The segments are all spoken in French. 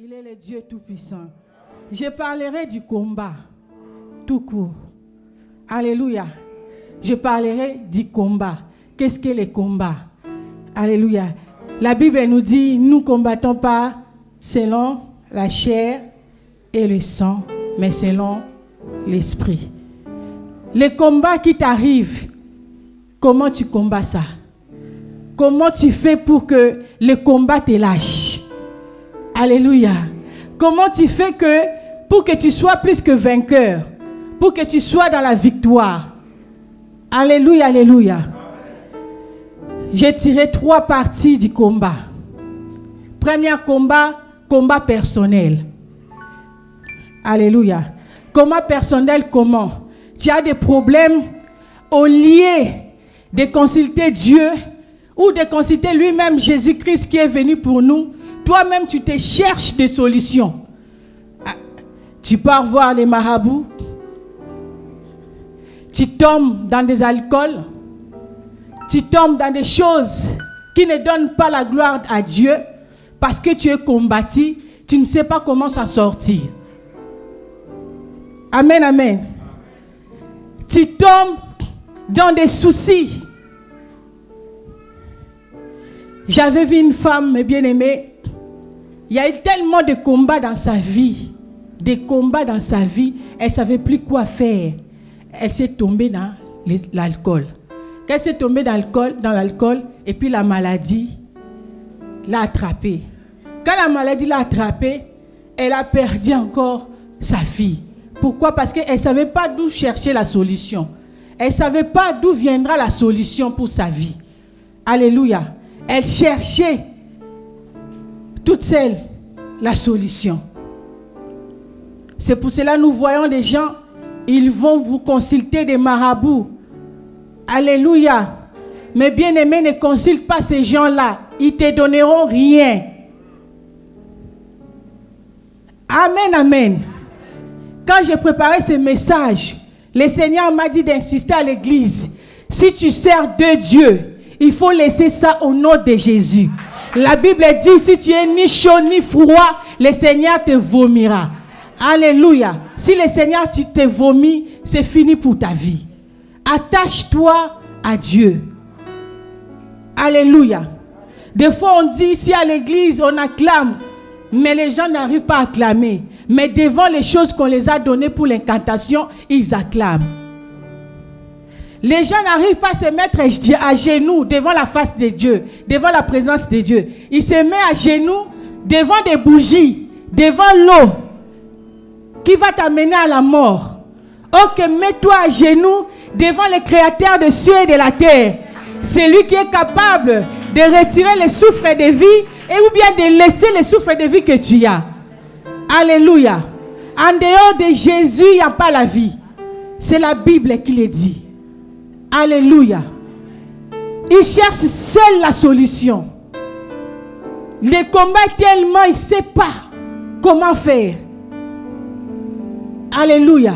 Il est le Dieu Tout-Puissant. Je parlerai du combat, tout court. Alléluia. Je parlerai du combat. Qu'est-ce que le combat? Alléluia. La Bible nous dit, nous ne combattons pas selon la chair et le sang, mais selon l'esprit. Le combat qui t'arrive, comment tu combats ça? Comment tu fais pour que le combat te lâche? Alléluia. Comment tu fais pour que tu sois plus que vainqueur, pour que tu sois dans la victoire? Alléluia, alléluia. J'ai tiré 3 parties du combat. Premier combat personnel. Alléluia. Combat personnel, comment? Tu as des problèmes, au lieu de consulter Dieu ou de consulter lui-même Jésus-Christ qui est venu pour nous, toi-même tu te cherches des solutions. Tu pars voir les marabouts, tu tombes dans des alcools, tu tombes dans des choses qui ne donnent pas la gloire à Dieu parce que tu es combattu, tu ne sais pas comment s'en sortir. Amen, amen. Tu tombes dans des soucis. J'avais vu une femme, mes bien-aimés, il y a eu tellement de combats dans sa vie, elle ne savait plus quoi faire. Elle s'est tombée dans l'alcool. Quand elle s'est tombée dans l'alcool, et puis la maladie l'a attrapée. Quand la maladie l'a attrapée, elle a perdu encore sa fille. Pourquoi? Parce qu'elle ne savait pas d'où chercher la solution. Elle ne savait pas d'où viendra la solution pour sa vie. Alléluia. Elle cherchait toute seule la solution. C'est pour cela que nous voyons des gens, ils vont vous consulter des marabouts. Alléluia. Mais bien-aimés, ne consulte pas ces gens-là. Ils ne te donneront rien. Amen, amen. Quand j'ai préparé ce message, le Seigneur m'a dit d'insister à l'église. Si tu sers de Dieu, il faut laisser ça au nom de Jésus. La Bible dit, si tu es ni chaud ni froid, le Seigneur te vomira. Alléluia. Si le Seigneur te vomit, c'est fini pour ta vie. Attache-toi à Dieu. Alléluia. Des fois, on dit ici à l'église, on acclame, mais les gens n'arrivent pas à acclamer. Mais devant les choses qu'on les a données pour l'incantation, ils acclament. Les gens n'arrivent pas à se mettre à genoux devant la face de Dieu, devant la présence de Dieu. Ils se mettent à genoux devant des bougies, devant l'eau qui va t'amener à la mort. Ok, mets-toi à genoux devant le Créateur des cieux et de la terre. C'est lui qui est capable de retirer le souffle de vie et ou bien de laisser le souffle de vie que tu as. Alléluia. En dehors de Jésus, il n'y a pas la vie. C'est la Bible qui le dit. Alléluia. Il cherche seul la solution. Le combat tellement, il ne sait pas comment faire. Alléluia.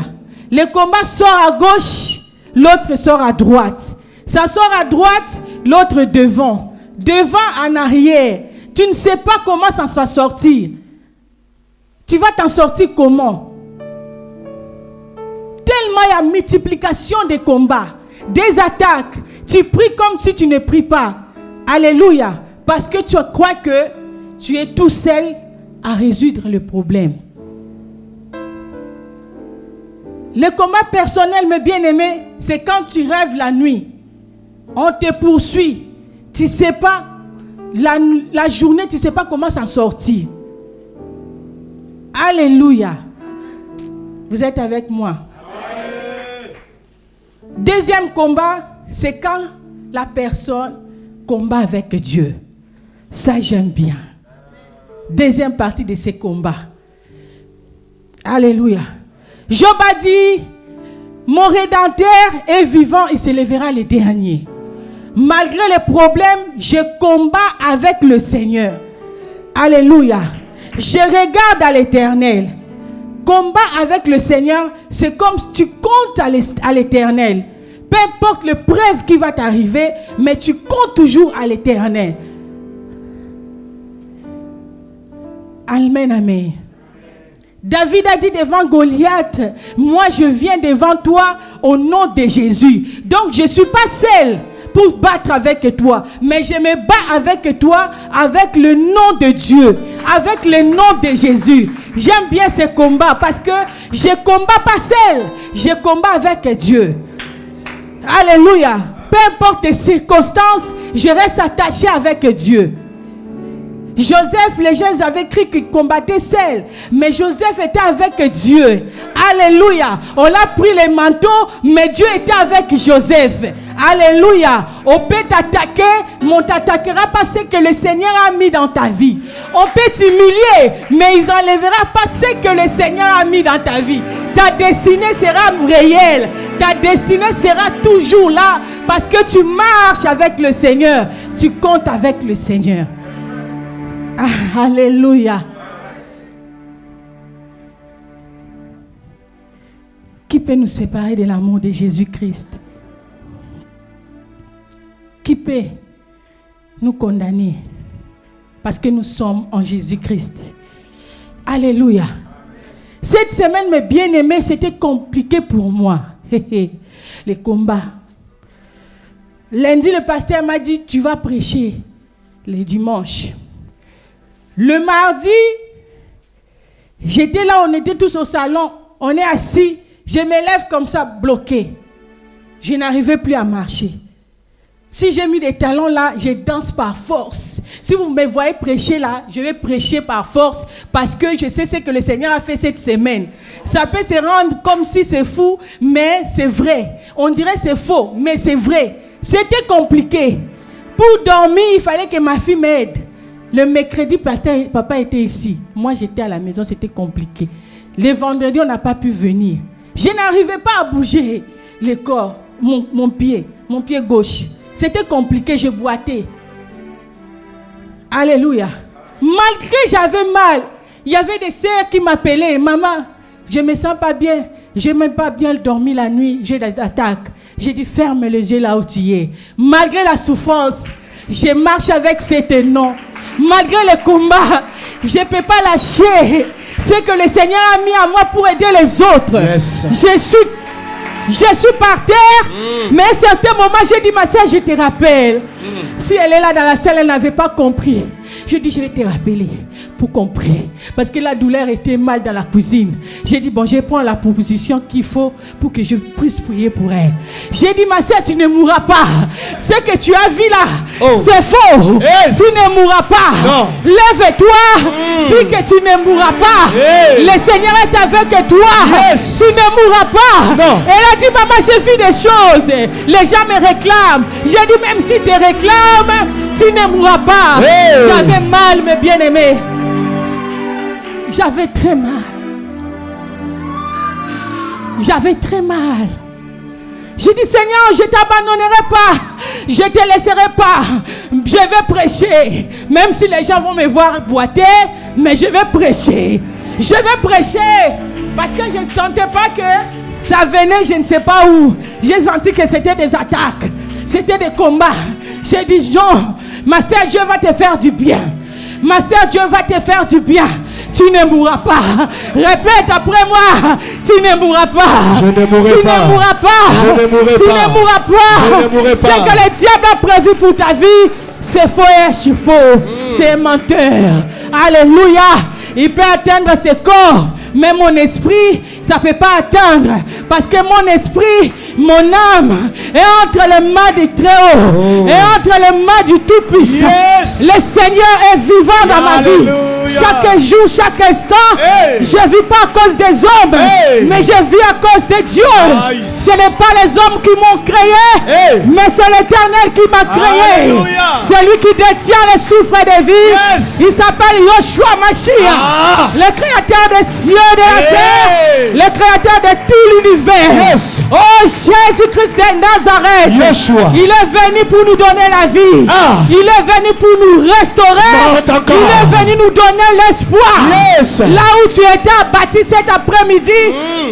Le combat sort à gauche, l'autre sort à droite. Ça sort à droite, l'autre devant. Devant, en arrière. Tu ne sais pas comment s'en sortir. Tu vas t'en sortir comment? Tellement il y a multiplication des combats, des attaques. Tu pries comme si tu ne pries pas. Alléluia. Parce que tu crois que tu es tout seul à résoudre le problème. Le combat personnel, mes bien-aimés, c'est quand tu rêves la nuit. On te poursuit. Tu ne sais pas, la journée, tu ne sais pas comment s'en sortir. Alléluia. Vous êtes avec moi? Deuxième combat, c'est quand la personne combat avec Dieu. Ça, j'aime bien. Deuxième partie de ces combats. Alléluia. Job a dit, mon Rédempteur est vivant, il se lèvera le dernier. Malgré les problèmes, je combats avec le Seigneur. Alléluia. Je regarde à l'Éternel. Combat avec le Seigneur, c'est comme si tu comptes à l'Éternel. Peu importe l'épreuve qui va t'arriver, mais tu comptes toujours à l'Éternel. Amen, amen. David a dit devant Goliath, moi je viens devant toi au nom de Jésus. Donc je ne suis pas seul pour battre avec toi, mais je me bats avec toi avec le nom de Dieu, avec le nom de Jésus. J'aime bien ce combat parce que je ne combats pas seul, je combats avec Dieu. Alléluia. Peu importe les circonstances, je reste attaché avec Dieu. Joseph, les gens avaient cru qu'il combattait seul, mais Joseph était avec Dieu. Alléluia. On a pris les manteaux, mais Dieu était avec Joseph. Alléluia. On peut t'attaquer, mais on ne t'attaquera pas ce que le Seigneur a mis dans ta vie. On peut t'humilier, mais ils n'enlèveront pas ce que le Seigneur a mis dans ta vie. Ta destinée sera réelle. Ta destinée sera toujours là parce que tu marches avec le Seigneur. Tu comptes avec le Seigneur. Ah, alléluia. Qui peut nous séparer de l'amour de Jésus-Christ? Qui peut nous condamner parce que nous sommes en Jésus-Christ? Alléluia. Cette semaine, mes bien-aimés, c'était compliqué pour moi. Les combats. Lundi, le pasteur m'a dit, tu vas prêcher le dimanche. Le mardi, j'étais là, on était tous au salon, on est assis, je me lève comme ça, bloqué. Je n'arrivais plus à marcher. Si j'ai mis des talons là, je danse par force. Si vous me voyez prêcher là, je vais prêcher par force parce que je sais ce que le Seigneur a fait cette semaine. Ça peut se rendre comme si c'est fou, mais c'est vrai. On dirait c'est faux, mais c'est vrai. C'était compliqué. Pour dormir, il fallait que ma fille m'aide. Le mercredi, papa était ici. Moi, j'étais à la maison, c'était compliqué. Le vendredi, on n'a pas pu venir. Je n'arrivais pas à bouger le corps, mon pied gauche. C'était compliqué, je boitais. Alléluia. Malgré j'avais mal, il y avait des sœurs qui m'appelaient. Maman, je ne me sens pas bien. Je n'aime pas bien dormir la nuit. J'ai des attaques. J'ai dit, ferme les yeux là où tu es. Malgré la souffrance, je marche avec cet nom. Malgré le combat, je ne peux pas lâcher ce que le Seigneur a mis à moi pour aider les autres. Yes. Je suis par terre, mais à un certain moment, j'ai dit, ma soeur, je te rappelle. Si elle est là dans la salle, elle n'avait pas compris. Je dis, je vais te rappeler pour comprendre. Parce que la douleur était mal dans la cuisine. J'ai dit, bon, je prends la proposition qu'il faut pour que je puisse prier pour elle. J'ai dit, ma soeur, tu ne mourras pas. Ce que tu as vu là, c'est faux. Yes. Tu ne mourras pas. Non. Lève-toi. Dis que tu ne mourras pas. Hey. Le Seigneur est avec toi. Yes. Tu ne mourras pas. Non. Elle a dit, maman, j'ai vu des choses. Les gens me réclament. J'ai dit, même si tu réclames, tu ne mourras pas. Hey. J'avais mal, mes bien-aimés. J'avais très mal. J'avais très mal. J'ai dit, Seigneur, je ne t'abandonnerai pas. Je ne te laisserai pas. Je vais prêcher. Même si les gens vont me voir boiter, mais je vais prêcher. Je vais prêcher. Parce que je ne sentais pas que ça venait, je ne sais pas où. J'ai senti que c'était des attaques. C'était des combats. J'ai dit, non, ma soeur, Dieu va te faire du bien. Ma soeur, Dieu va te faire du bien. Tu ne mourras pas. Répète après moi. Tu ne mourras pas. Je ne mourrai pas. Tu ne mourras pas. Je ne mourrai pas. Tu ne mourras pas. Je ne mourrai pas. Ce que le diable a prévu pour ta vie, c'est faux et archi-faux. C'est un menteur. Alléluia. Il peut atteindre ses corps. Mais mon esprit, ça ne peut pas atteindre. Parce que mon esprit, mon âme est entre les mains du Très-Haut. Et entre les mains du Tout-Puissant. Yes. Le Seigneur est vivant dans ma vie. Chaque jour, chaque instant, je ne vis pas à cause des hommes. Mais je vis à cause de Dieu. Ce n'est pas les hommes qui m'ont créé. Mais c'est l'Éternel qui m'a créé. C'est lui qui détient les souffles des vies. Il s'appelle Yoshua Mashiach. Le créateur des cieux. De la terre, le créateur de tout l'univers. Oh Jésus-Christ de Nazareth. Yeshua. Il est venu pour nous donner la vie. Il est venu pour nous restaurer. Il est venu nous donner l'espoir. Là où tu étais abattu cet après-midi,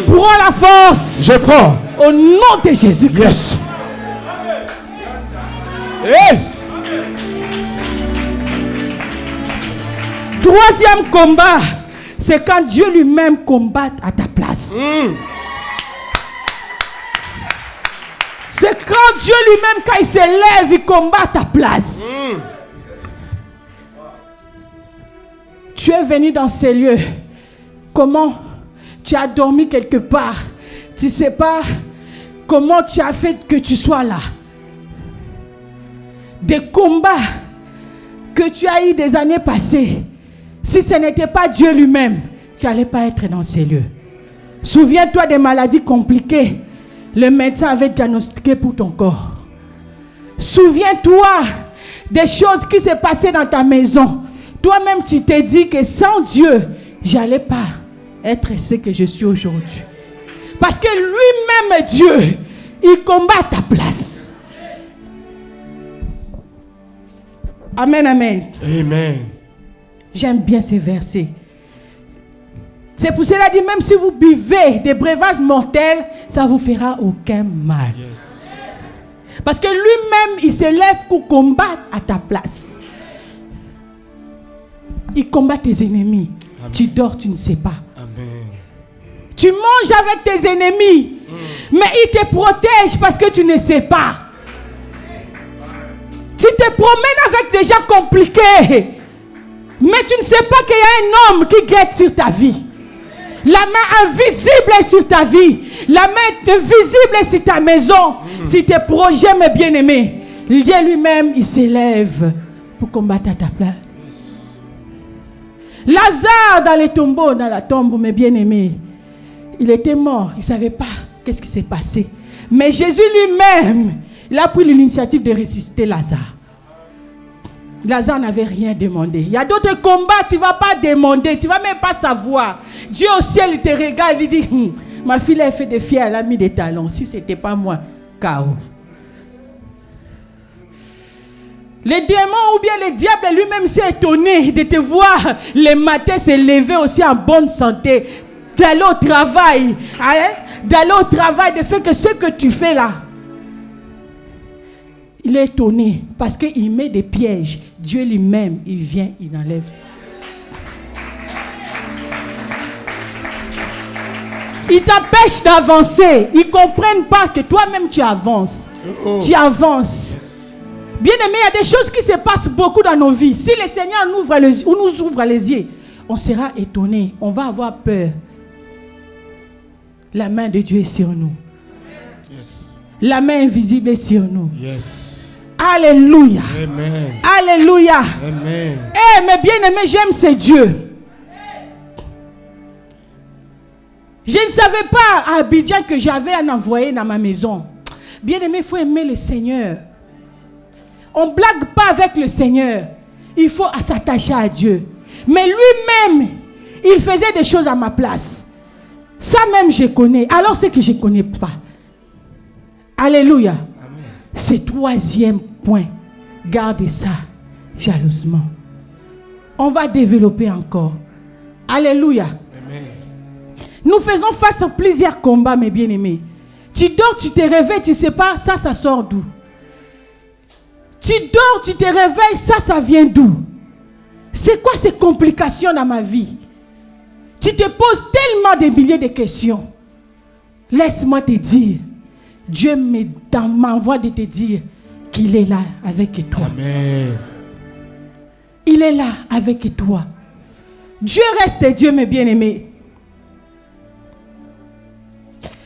prends la force. Je prends. Au nom de Jésus-Christ. Troisième combat, c'est quand Dieu lui-même combat à ta place. C'est quand Dieu lui-même, quand il s'élève, il combat à ta place. Tu es venu dans ces lieux. Comment tu as dormi quelque part? Tu ne sais pas comment tu as fait que tu sois là. Des combats que tu as eu des années passées. Si ce n'était pas Dieu lui-même, tu n'allais pas être dans ces lieux. Souviens-toi des maladies compliquées. Le médecin avait diagnostiqué pour ton corps. Souviens-toi des choses qui s'est passées dans ta maison. Toi-même, tu t'es dit que sans Dieu, j'allais pas être ce que je suis aujourd'hui. Parce que lui-même, Dieu, il combat à ta place. Amen, amen. Amen. J'aime bien ces versets. C'est pour cela dit, même si vous buvez des breuvages mortels, ça ne vous fera aucun mal. Yes. Parce que lui-même, il s'élève pour combattre à ta place. Il combat tes ennemis. Amen. Tu dors, tu ne sais pas. Amen. Tu manges avec tes ennemis. Mais il te protège parce que tu ne sais pas. Tu te promènes avec des gens compliqués. Mais tu ne sais pas qu'il y a un homme qui guette sur ta vie. La main invisible est sur ta vie. La main invisible est sur ta maison. Si tes projets, mes bien-aimés, Dieu lui-même, il s'élève pour combattre à ta place. Yes. Lazare dans les tombeaux, dans la tombe, mes bien-aimés, il était mort. Il ne savait pas qu'est-ce qui s'est passé. Mais Jésus lui-même, il a pris l'initiative de ressusciter Lazare. Lazare n'avait rien demandé. Il y a d'autres combats, tu ne vas pas demander, tu ne vas même pas savoir. Dieu au ciel, il te regarde, il dit, ma fille a fait des filles, elle a mis des talons. Si ce n'était pas moi, chaos. Les démons ou bien le diable lui-même s'est étonné de te voir les matins se lever aussi en bonne santé, d'aller au travail, de faire que ce que tu fais là. Il est étonné parce qu'il met des pièges. Dieu lui-même, il vient, il enlève. Il t'empêche d'avancer. Ils ne comprennent pas que toi-même tu avances. Tu avances. Bien aimé, il y a des choses qui se passent beaucoup dans nos vies. Si le Seigneur nous ouvre les yeux, on sera étonné. On va avoir peur. La main de Dieu est sur nous. Yes. La main invisible est sur nous. Yes. Alléluia. Amen. Alléluia. Amen. Eh, mes bien-aimés, j'aime ce Dieu. Je ne savais pas à Abidjan que j'avais un envoyé dans ma maison. Bien-aimé, il faut aimer le Seigneur. On ne blague pas avec le Seigneur. Il faut s'attacher à Dieu. Mais lui-même, il faisait des choses à ma place. Ça même, je connais. Alors, c'est que je ne connais pas. Alléluia. Amen. C'est troisième point. Gardez ça jalousement. On va développer encore. Alléluia. Amen. Nous faisons face à plusieurs combats, mes bien-aimés. Tu dors, tu te réveilles, tu ne sais pas, ça sort d'où? Tu dors, tu te réveilles, ça vient d'où? C'est quoi ces complications dans ma vie? Tu te poses tellement de milliers de questions. Laisse-moi te dire, Dieu m'envoie de te dire qu'il est là avec toi. Amen. Il est là avec toi. Dieu reste Dieu, mes bien-aimés.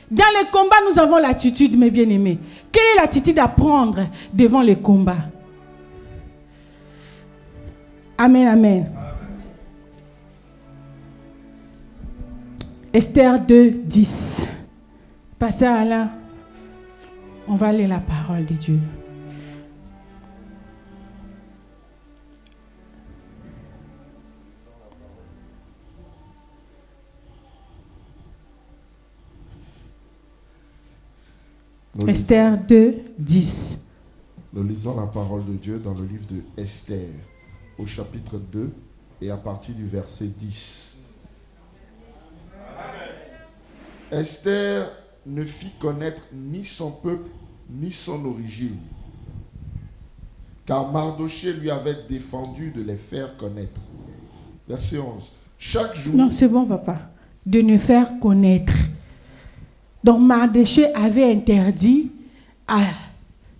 Dans les combats, nous avons l'attitude, mes bien-aimés. Quelle est l'attitude à prendre devant les combats? Amen, amen. Esther 2, 10. Passez à là. On va lire la parole de Dieu. Esther 2, 10. Nous lisons la parole de Dieu dans le livre de Esther, au chapitre 2 et à partir du verset 10. Esther ne fit connaître ni son peuple, ni son origine, car Mardochée lui avait défendu de les faire connaître. Verset 11. Chaque jour... Non, c'est bon, papa. De nous faire connaître. Donc, Mardochée avait interdit à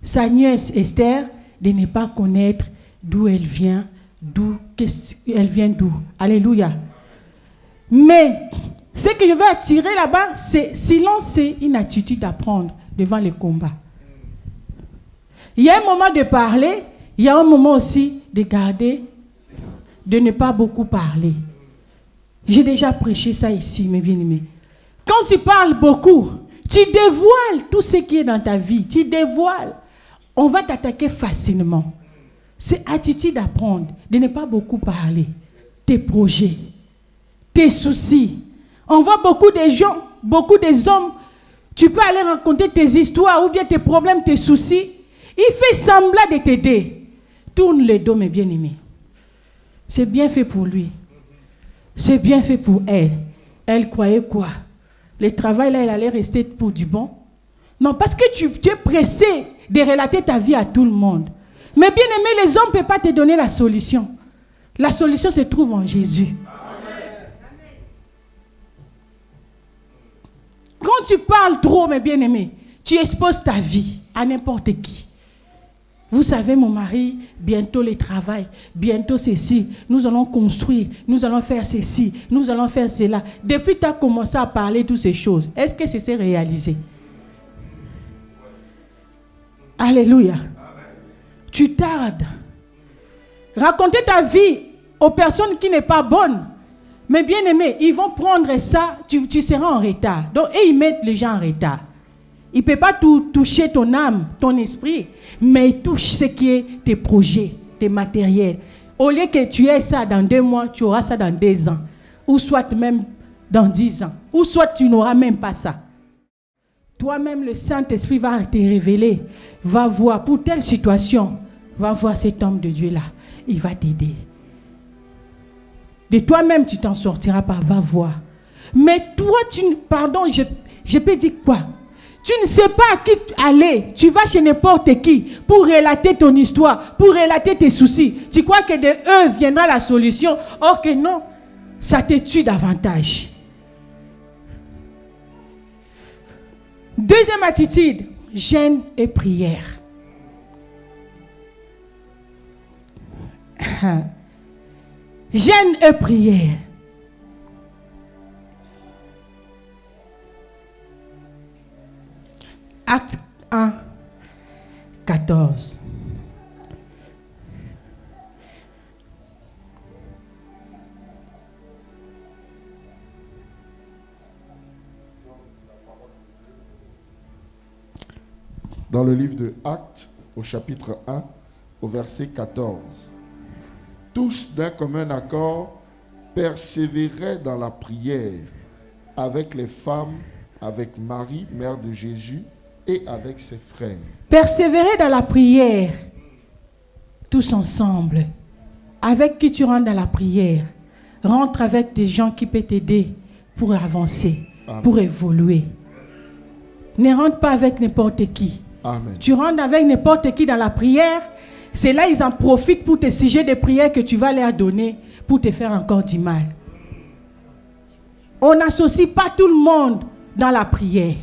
sa nièce Esther de ne pas connaître d'où elle vient, d'où. Alléluia. Mais ce que je veux attirer là-bas, c'est silence, c'est une attitude à prendre devant le combat. Il y a un moment de parler, il y a un moment aussi de garder, de ne pas beaucoup parler. J'ai déjà prêché ça ici, mes bien-aimés. Quand tu parles beaucoup, tu dévoiles tout ce qui est dans ta vie. Tu dévoiles. On va t'attaquer facilement. C'est attitude à prendre, de ne pas beaucoup parler. Tes projets, tes soucis. On voit beaucoup de gens, beaucoup d'hommes. Tu peux aller raconter tes histoires ou bien tes problèmes, tes soucis. Il fait semblant de t'aider. Tourne le dos, mes bien-aimés. C'est bien fait pour lui. C'est bien fait pour elle. Elle croyait quoi? Le travail là, il allait rester pour du bon? Non, parce que tu es pressé de relater ta vie à tout le monde. Mais bien aimé, les hommes ne peuvent pas te donner la solution. La solution se trouve en Jésus. Quand tu parles trop, mes bien-aimés, tu exposes ta vie à n'importe qui. Vous savez, mon mari, bientôt le travail, bientôt ceci, nous allons construire, nous allons faire ceci, nous allons faire cela. Depuis que tu as commencé à parler de toutes ces choses, est-ce que c'est réalisé? Alléluia. Tu tardes. Raconter ta vie aux personnes qui ne sont pas bonnes. Mais bien aimé, ils vont prendre ça, tu seras en retard. Donc, et ils mettent les gens en retard. Il ne peut pas toucher ton âme, ton esprit, mais il touche ce qui est tes projets, tes matériels. Au lieu que tu aies ça dans 2 mois, tu auras ça dans 2 ans. Ou soit même dans 10 ans. Ou soit tu n'auras même pas ça. Toi-même, le Saint-Esprit va te révéler, va voir pour telle situation, va voir cet homme de Dieu-là. Il va t'aider. De toi-même, tu t'en sortiras pas, va voir. Mais toi, je peux dire quoi? Tu ne sais pas à qui aller. Tu vas chez n'importe qui pour relater ton histoire, pour relater tes soucis. Tu crois que de eux viendra la solution. Or que non, ça te tue davantage. Deuxième attitude, jeûne et prière. Jeûne et prière. Acte 1, 14. Dans le livre de Actes, au chapitre 1, au verset 14. Tous d'un commun accord persévéraient dans la prière avec les femmes, avec Marie, mère de Jésus, et avec ses frères. Persévérer dans la prière, tous ensemble. Avec qui tu rentres dans la prière? Rentre avec des gens qui peuvent t'aider pour avancer, Amen. Pour évoluer. Ne rentre pas avec n'importe qui. Amen. Tu rentres avec n'importe qui dans la prière, c'est là ils en profitent pour tes sujets de prière que tu vas leur donner pour te faire encore du mal. On n'associe pas tout le monde dans la prière.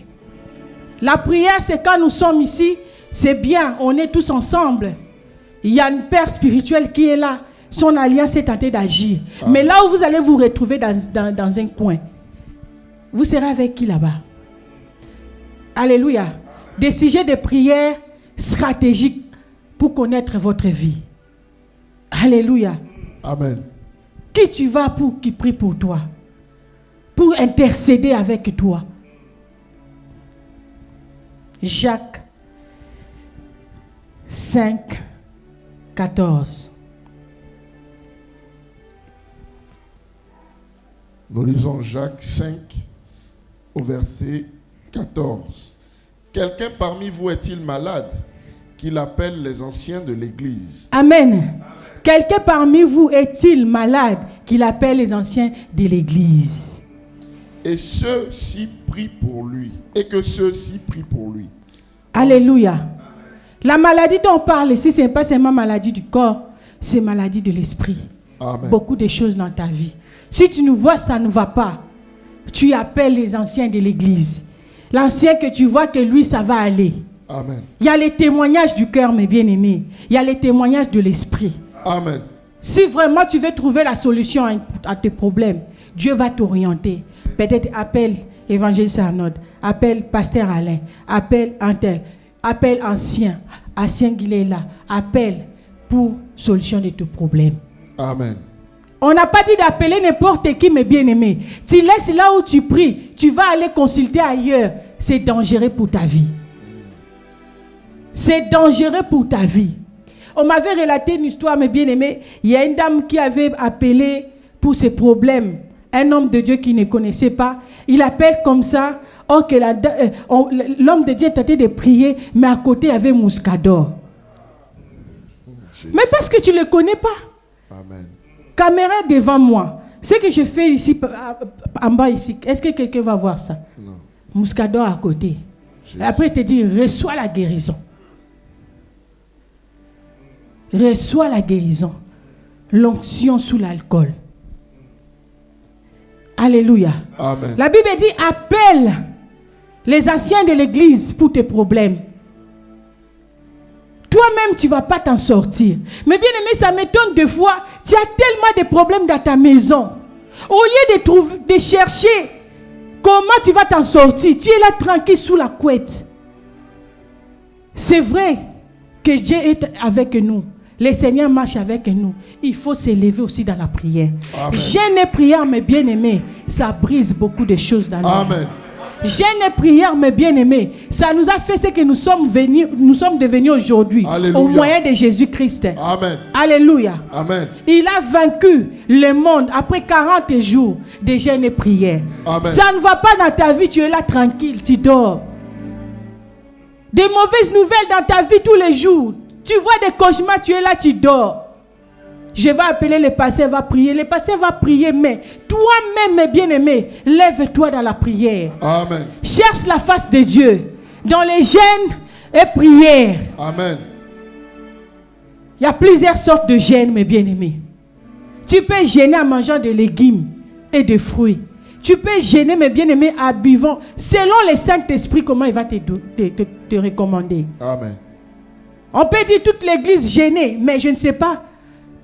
La prière, c'est quand nous sommes ici, c'est bien, on est tous ensemble. Il y a une père spirituelle qui est là, son alliance est tentée d'agir. Ah. Mais là où vous allez vous retrouver dans un coin, vous serez avec qui là-bas? Alléluia. Des sujets de prière stratégiques pour connaître votre vie. Alléluia. Amen. Qui tu vas pour qui prie pour toi? Pour intercéder avec toi? Jacques 5, 14. Nous lisons Jacques 5 au verset 14. Quelqu'un parmi vous est-il malade qu'il appelle les anciens de l'Église? Amen. Quelqu'un parmi vous est-il malade qu'il appelle les anciens de l'Église? Et ceux-ci prient pour lui. Et que ceux-ci prient pour lui. Alléluia. La maladie dont on parle ici, ce n'est pas seulement maladie du corps, c'est maladie de l'esprit. Amen. beaucoup de choses dans ta vie. Si tu nous vois, ça ne va pas. Tu appelles les anciens de l'église. L'ancien que tu vois que lui, ça va aller. Amen. Il y a les témoignages du cœur, mes bien-aimés. Il y a les témoignages de l'esprit. Amen. Si vraiment tu veux trouver la solution à tes problèmes, Dieu va t'orienter. Peut-être appelle évangéliste Arnaud, appelle pasteur Alain, appelle Antel, appelle ancien Guilela, appelle pour solution de tes problèmes. Amen. On n'a pas dit d'appeler n'importe qui, mes bien-aimés. Tu laisses là où tu pries, tu vas aller consulter ailleurs. C'est dangereux pour ta vie. C'est dangereux pour ta vie. On m'avait relaté une histoire, mes bien-aimés. Il y a une dame qui avait appelé pour ses problèmes. Un homme de Dieu qui ne connaissait pas. Il appelle comme ça. Or que l'homme de Dieu tentait de prier, mais à côté, il y avait Mouscador. Mais parce que tu ne le connais pas. Amen. Caméra devant moi. Ce que je fais ici, en bas ici, est-ce que quelqu'un va voir ça? Non. Mouscador à côté. Et après, il te dit, reçois la guérison. Reçois la guérison. L'onction sous l'alcool. Alléluia. Amen. La Bible dit, appelle les anciens de l'église pour tes problèmes. Toi-même, tu ne vas pas t'en sortir. Mais bien aimé, ça m'étonne de fois, tu as tellement de problèmes dans ta maison. Au lieu de chercher comment tu vas t'en sortir, tu es là tranquille sous la couette. C'est vrai que Dieu est avec nous. Le Seigneur marche avec nous. Il faut s'élever aussi dans la prière. Jeûne et prière, mes bien-aimés, ça brise beaucoup de choses dans notre vie. Jeûne et prière, mes bien-aimés, ça nous a fait ce que nous sommes devenus aujourd'hui. Alléluia. Au moyen de Jésus-Christ. Amen. Alléluia. Amen. Il a vaincu le monde après 40 jours de jeûne et prière. Amen. Ça ne va pas dans ta vie, tu es là tranquille, tu dors. Des mauvaises nouvelles dans ta vie tous les jours. Tu vois des cauchemars, tu es là, tu dors. Je vais appeler le pasteur, va prier. Le pasteur va prier, mais toi-même, mes bien-aimés, lève-toi dans la prière. Amen. Cherche la face de Dieu dans les jeûnes et prières. Amen. Il y a plusieurs sortes de jeûnes, mes bien-aimés. Tu peux jeûner en mangeant des légumes et des fruits. Tu peux jeûner, mes bien-aimés, en buvant. Selon le Saint-Esprit, comment il va te recommander. Amen. On peut dire toute l'église jeûner, mais je ne sais pas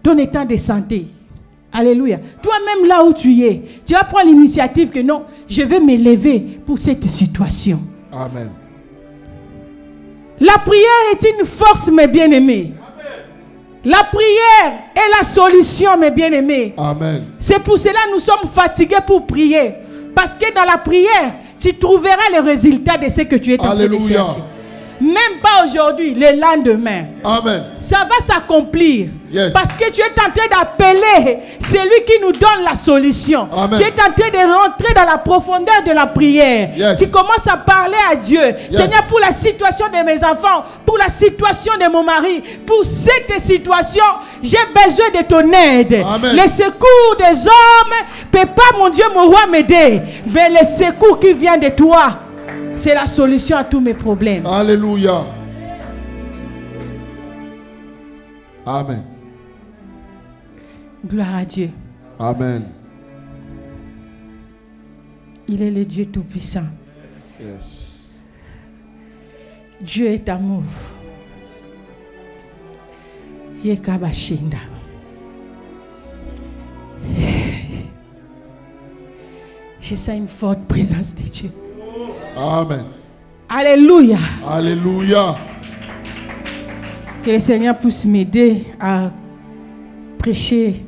ton état de santé. Alléluia. Toi-même là où tu es, tu vas prendre l'initiative que non, je vais m'élever pour cette situation. Amen. La prière est une force, mes bien-aimés. La prière est la solution, mes bien-aimés. Amen. C'est pour cela que nous sommes fatigués pour prier. Parce que dans la prière, tu trouveras le résultat de ce que tu es en train de chercher. Même pas aujourd'hui, le lendemain. Amen. Ça va s'accomplir. Yes. Parce que tu es en train d'appeler celui qui nous donne la solution. Amen. Tu es en train de rentrer dans la profondeur de la prière. Yes. Tu commences à parler à Dieu. Yes. Seigneur, pour la situation de mes enfants, pour la situation de mon mari, pour cette situation, j'ai besoin de ton aide. Amen. Le secours des hommes ne peut pas, mon Dieu, mon roi, m'aider. Mais le secours qui vient de toi, c'est la solution à tous mes problèmes. Alléluia. Amen. Gloire à Dieu. Amen. Il est le Dieu Tout-Puissant. Yes. Dieu est amour. Yekabashinda. Je sens une forte présence de Dieu. Amen. Alléluia. Alléluia. Que le Seigneur puisse m'aider à prêcher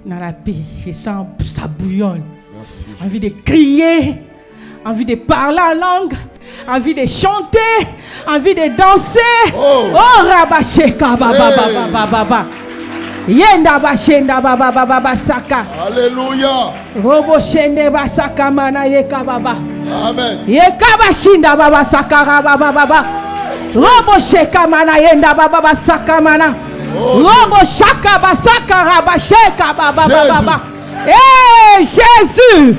dans la paix. Je sens ça bouillonne. Merci. Envie de crier, envie de parler en langue, envie de chanter, envie de danser. Oh, Rabasheka baba baba baba baba. Yenda bashenda baba baba basaka. Alléluia. Robo shende basaka mana yeka baba. Amen. Yeka bashinda baba saka baba baba. Robo sheka mana yenda baba basaka mana. Robo shaka basaka rabasheka baba baba. Eh Jésus.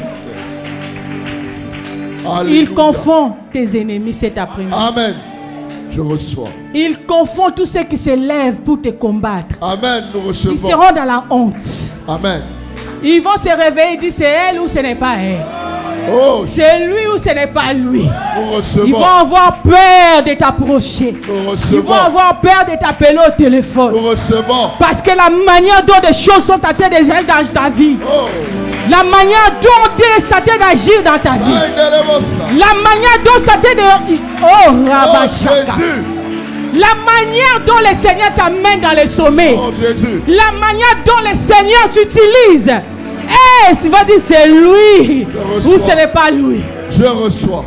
Alléluia. Il confond tes ennemis cet après-midi. Amen. Je reçois. Il confond tous ceux qui se lèvent pour te combattre. Amen. Nous Ils recevons. seront dans la honte. Amen. Ils vont se réveiller et dire c'est elle ou ce n'est pas elle. Oh, C'est lui ou ce n'est pas lui. nous Ils vont recevons. avoir peur de t'approcher. Nous Ils vont recevons. avoir peur de t'appeler au téléphone. Nous recevons. Parce que la manière dont des choses sont en train de gérer dans ta vie, Oh, la manière dont Dieu est en train d'agir dans ta vie, la manière dont c'est en train de... Oh, oh Rabashaka. Jésus. La manière dont le Seigneur t'amène dans les sommets, Oh Jésus. la manière dont le Seigneur t'utilise. Eh, tu vas dire c'est lui Je ou reçois. ce n'est pas lui. Je reçois.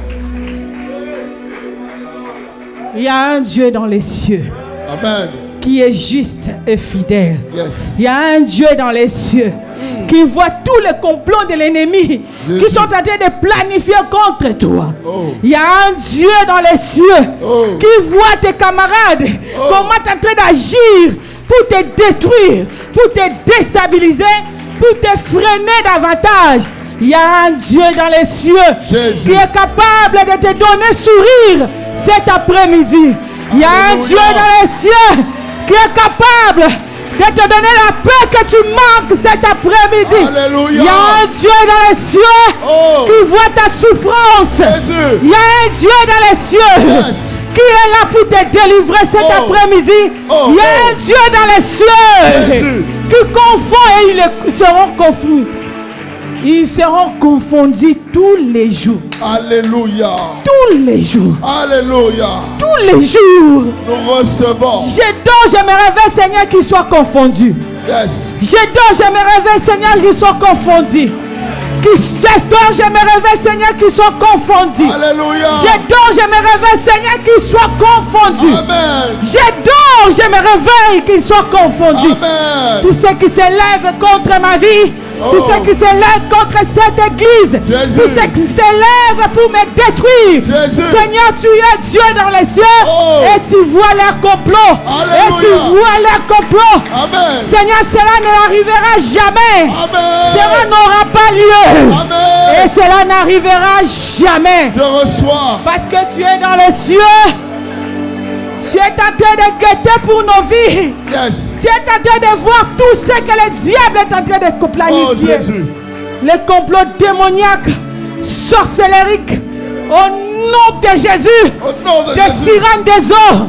Il y a un Dieu dans les cieux Amen. qui est juste et fidèle. Yes. Il y a un Dieu dans les cieux qui voit tous les complots de l'ennemi Jésus. qui sont en train de planifier contre toi. Oh. Il y a un Dieu dans les cieux Oh. qui voit tes camarades Oh. comment tu es en train d'agir pour te détruire, pour te déstabiliser, pour te freiner davantage. Il y a un Dieu dans les cieux Jésus. qui est capable de te donner sourire cet après-midi. Il y a un Alléluia. Dieu dans les cieux qui est capable de te donner la paix que tu manques cet après-midi. Alléluia. Il y a un Dieu dans les cieux Oh. qui voit ta souffrance. Jésus. Il y a un Dieu dans les cieux Yes. qui est là pour te délivrer cet Oh. après-midi. Oh. Il y a Oh. un Dieu dans les cieux Jésus. qui confond et ils seront confus. Ils seront confondus tous les jours. Alléluia. Tous les jours. Alléluia. Tous les jours. Nous recevons. Je me réveille, Seigneur, qu'ils soient confondus. Yes. Je me réveille, Seigneur, qu'ils soient confondus. Je me réveille, Seigneur, qu'ils soient confondus. Alléluia. Je me réveille, Seigneur, qu'ils soient confondus. Amen. Je me réveille, qu'ils soient confondus. Amen. Tous ceux qui s'élèvent contre ma vie, tous Oh. ceux qui s'élèvent contre cette église, Jésus. tous ceux qui s'élèvent pour me détruire. Jésus. Seigneur, tu es Dieu dans les cieux Oh. et tu vois leurs complots. Et tu Alléluia. vois leurs complots. Amen. Seigneur, cela n'arrivera jamais. Amen. Cela n'aura pas lieu. Amen. Et cela n'arrivera jamais. Je reçois. Parce que tu es dans les cieux. Tu es en train de guetter pour nos vies. Yes. Tu es en train de voir tout ce que le diable est en train de Oh planifier. Jésus. Les complots démoniaques, sorcelleriques, au nom de Jésus, Au nom de des Jésus. sirènes des eaux,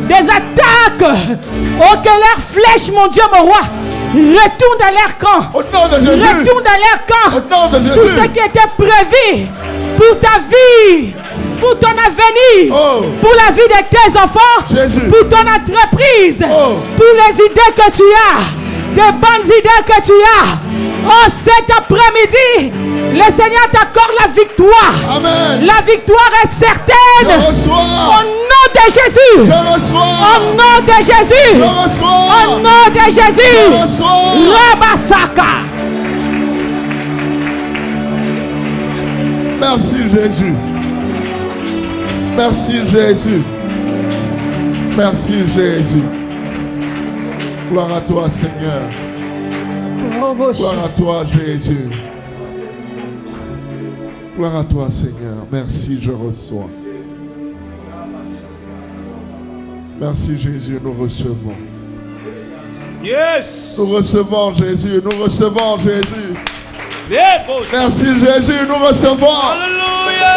des attaques. Oh, que leurs flèches, mon Dieu, mon roi, retournent dans leur camp. Au nom de Jésus. Retournent dans leur camp. Au nom de Tout ce Jésus. qui était prévu pour ta vie, pour ton avenir, Oh. pour la vie de tes enfants, Jésus. pour ton entreprise, Oh. pour les idées que tu as, des bonnes idées que tu as. Oh, cet après-midi, le Seigneur t'accorde la victoire. Amen. La victoire est Je certaine. Au reçois. nom de Jésus. Je Au reçois. nom de Jésus. Je Au reçois. nom de Je Jésus. reçois. Rabasaka. Merci Jésus. Merci Jésus. Merci Jésus. Gloire à toi Seigneur. Gloire à toi Jésus. Gloire à toi Seigneur. Merci, je reçois. Merci Jésus, nous recevons. Yes. Nous recevons Jésus, nous recevons Jésus. Merci. Merci Jésus, nous recevons. Alléluia.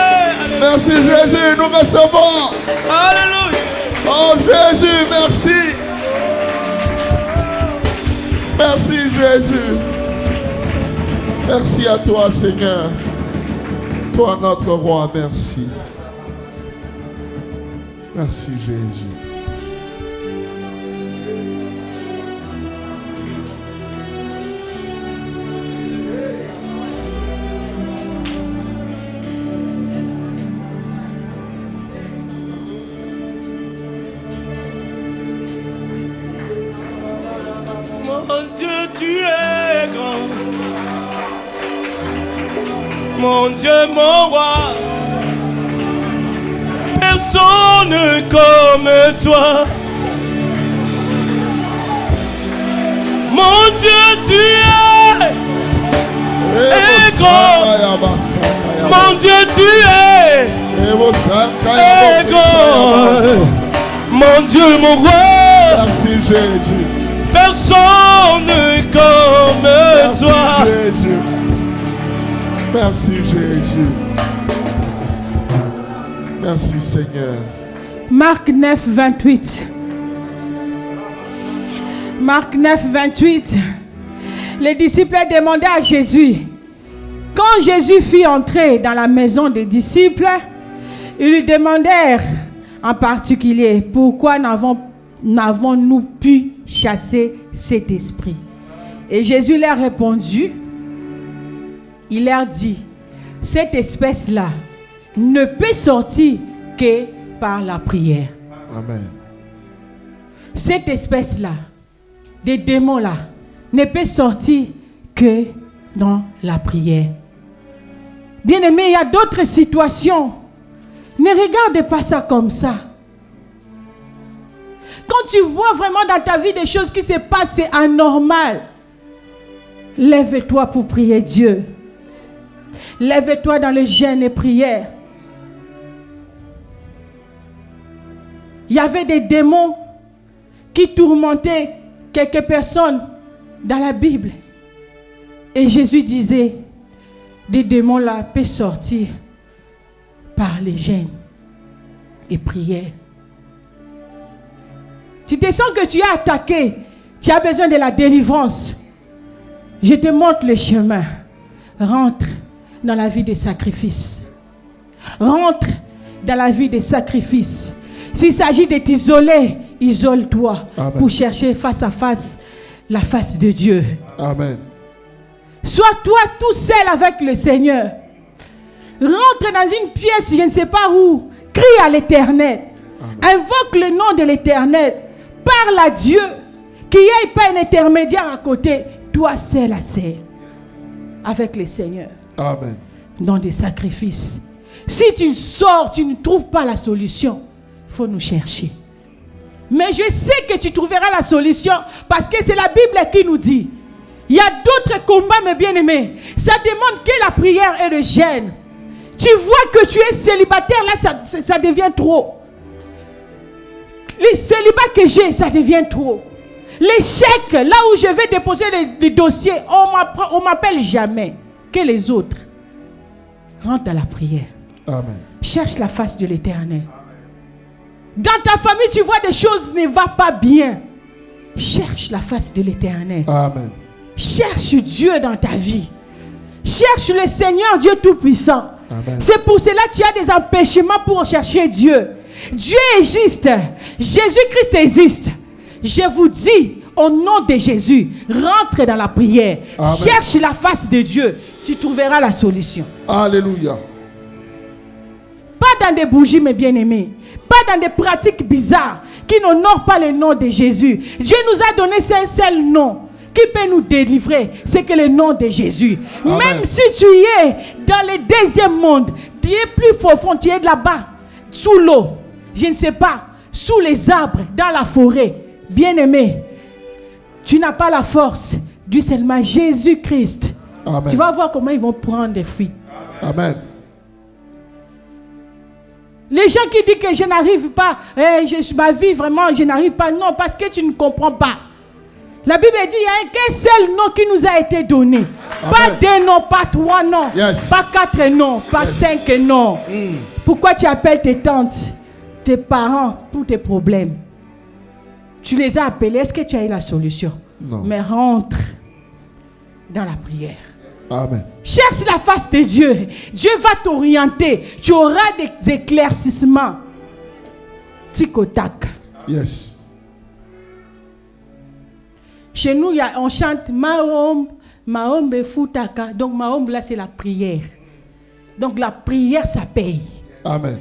Merci Jésus, nous recevons. Alléluia. Oh Jésus, merci. Merci Jésus. Merci à toi Seigneur. Toi notre roi, merci. Merci Jésus. Mon Dieu, tu es grand. Mon Dieu, mon roi. Personne comme toi. Mon Dieu, tu es grand. Mon Dieu, tu es grand. Mon Dieu, mon roi, Merci Jésus. personne comme Merci toi. Jésus. Merci Jésus. Merci Seigneur. Marc 9, 28. Marc 9, 28. Les disciples demandaient à Jésus. Quand Jésus fut entré dans la maison des disciples, ils lui demandèrent en particulier pourquoi n'avons-nous pu chasser cet esprit. Et Jésus leur a répondu. Il leur dit, cette espèce-là ne peut sortir que par la prière. Amen. Cette espèce-là, des démons-là, ne peut sortir que dans la prière. Bien-aimé, il y a d'autres situations. Ne regarde pas ça comme ça. Quand tu vois vraiment dans ta vie des choses qui se passent, c'est anormal. Lève-toi pour prier Dieu. Lève-toi dans le jeûne et prière. Il y avait des démons qui tourmentaient quelques personnes dans la Bible. Et Jésus disait, des démons là peuvent sortir par les jeûnes et prière. Tu te sens que tu es attaqué, tu as besoin de la délivrance. Je te montre le chemin. Rentre dans la vie de sacrifice. Rentre dans la vie de sacrifice. S'il s'agit de t'isoler, isole-toi. Amen. Pour chercher face à face la face de Dieu. Amen. Sois toi tout seul avec le Seigneur. Rentre dans une pièce, je ne sais pas où. Crie à l'Éternel. Invoque le nom de l'Éternel. Parle à Dieu. Qu'il n'y ait pas un intermédiaire à côté. Toi seul à seul. Avec le Seigneur. Amen. Dans des sacrifices. Si tu sors, tu ne trouves pas la solution. Il faut nous chercher. Mais je sais que tu trouveras la solution. Parce que c'est la Bible qui nous dit. Il y a d'autres combats, mes bien-aimés. Ça demande que la prière et le jeûne. Tu vois que tu es célibataire, là, ça devient trop. Les célibats que j'ai, ça devient trop. Les chèques, là où je vais déposer les dossiers, on m'appelle jamais que les autres. Rentre dans la prière. Amen. Cherche la face de l'Éternel. Dans ta famille, tu vois des choses ne vont pas bien. Cherche la face de l'Éternel. Amen. Cherche Dieu dans ta vie. Cherche le Seigneur Dieu Tout-Puissant. Amen. C'est pour cela que tu as des empêchements pour chercher Dieu. Dieu existe. Jésus-Christ existe. Je vous dis, au nom de Jésus, rentre dans la prière. Amen. Cherche la face de Dieu. Tu trouveras la solution. Alléluia. Pas dans des bougies, mes bien-aimés. Pas dans des pratiques bizarres qui n'honorent pas le nom de Jésus. Dieu nous a donné un seul nom qui peut nous délivrer. C'est que le nom de Jésus. Amen. Même si tu es dans le deuxième monde, tu es plus profond, tu es là-bas, sous l'eau, je ne sais pas, sous les arbres, dans la forêt. Bien-aimé, tu n'as pas la force du seulement Jésus-Christ. Amen. Tu vas voir comment ils vont prendre des fruits. Amen. Les gens qui disent que je n'arrive pas, ma vie vraiment, je n'arrive pas. Non, parce que tu ne comprends pas. La Bible dit, il n'y a qu'un seul nom qui nous a été donné. Amen. Pas deux noms, pas trois noms, yes. Pas quatre noms, pas yes. 5 noms. Pourquoi tu appelles tes tantes, tes parents pour tes problèmes? Tu les as appelés, est-ce que tu as eu la solution? Non. Mais rentre dans la prière. Amen. Cherche la face de Dieu. Dieu va t'orienter. Tu auras des éclaircissements. Tic-au-tac. Yes. Chez nous, on chante Mahom, Mahom Befutaka. Donc Mahom, là, c'est la prière. Donc la prière, ça paye. Amen.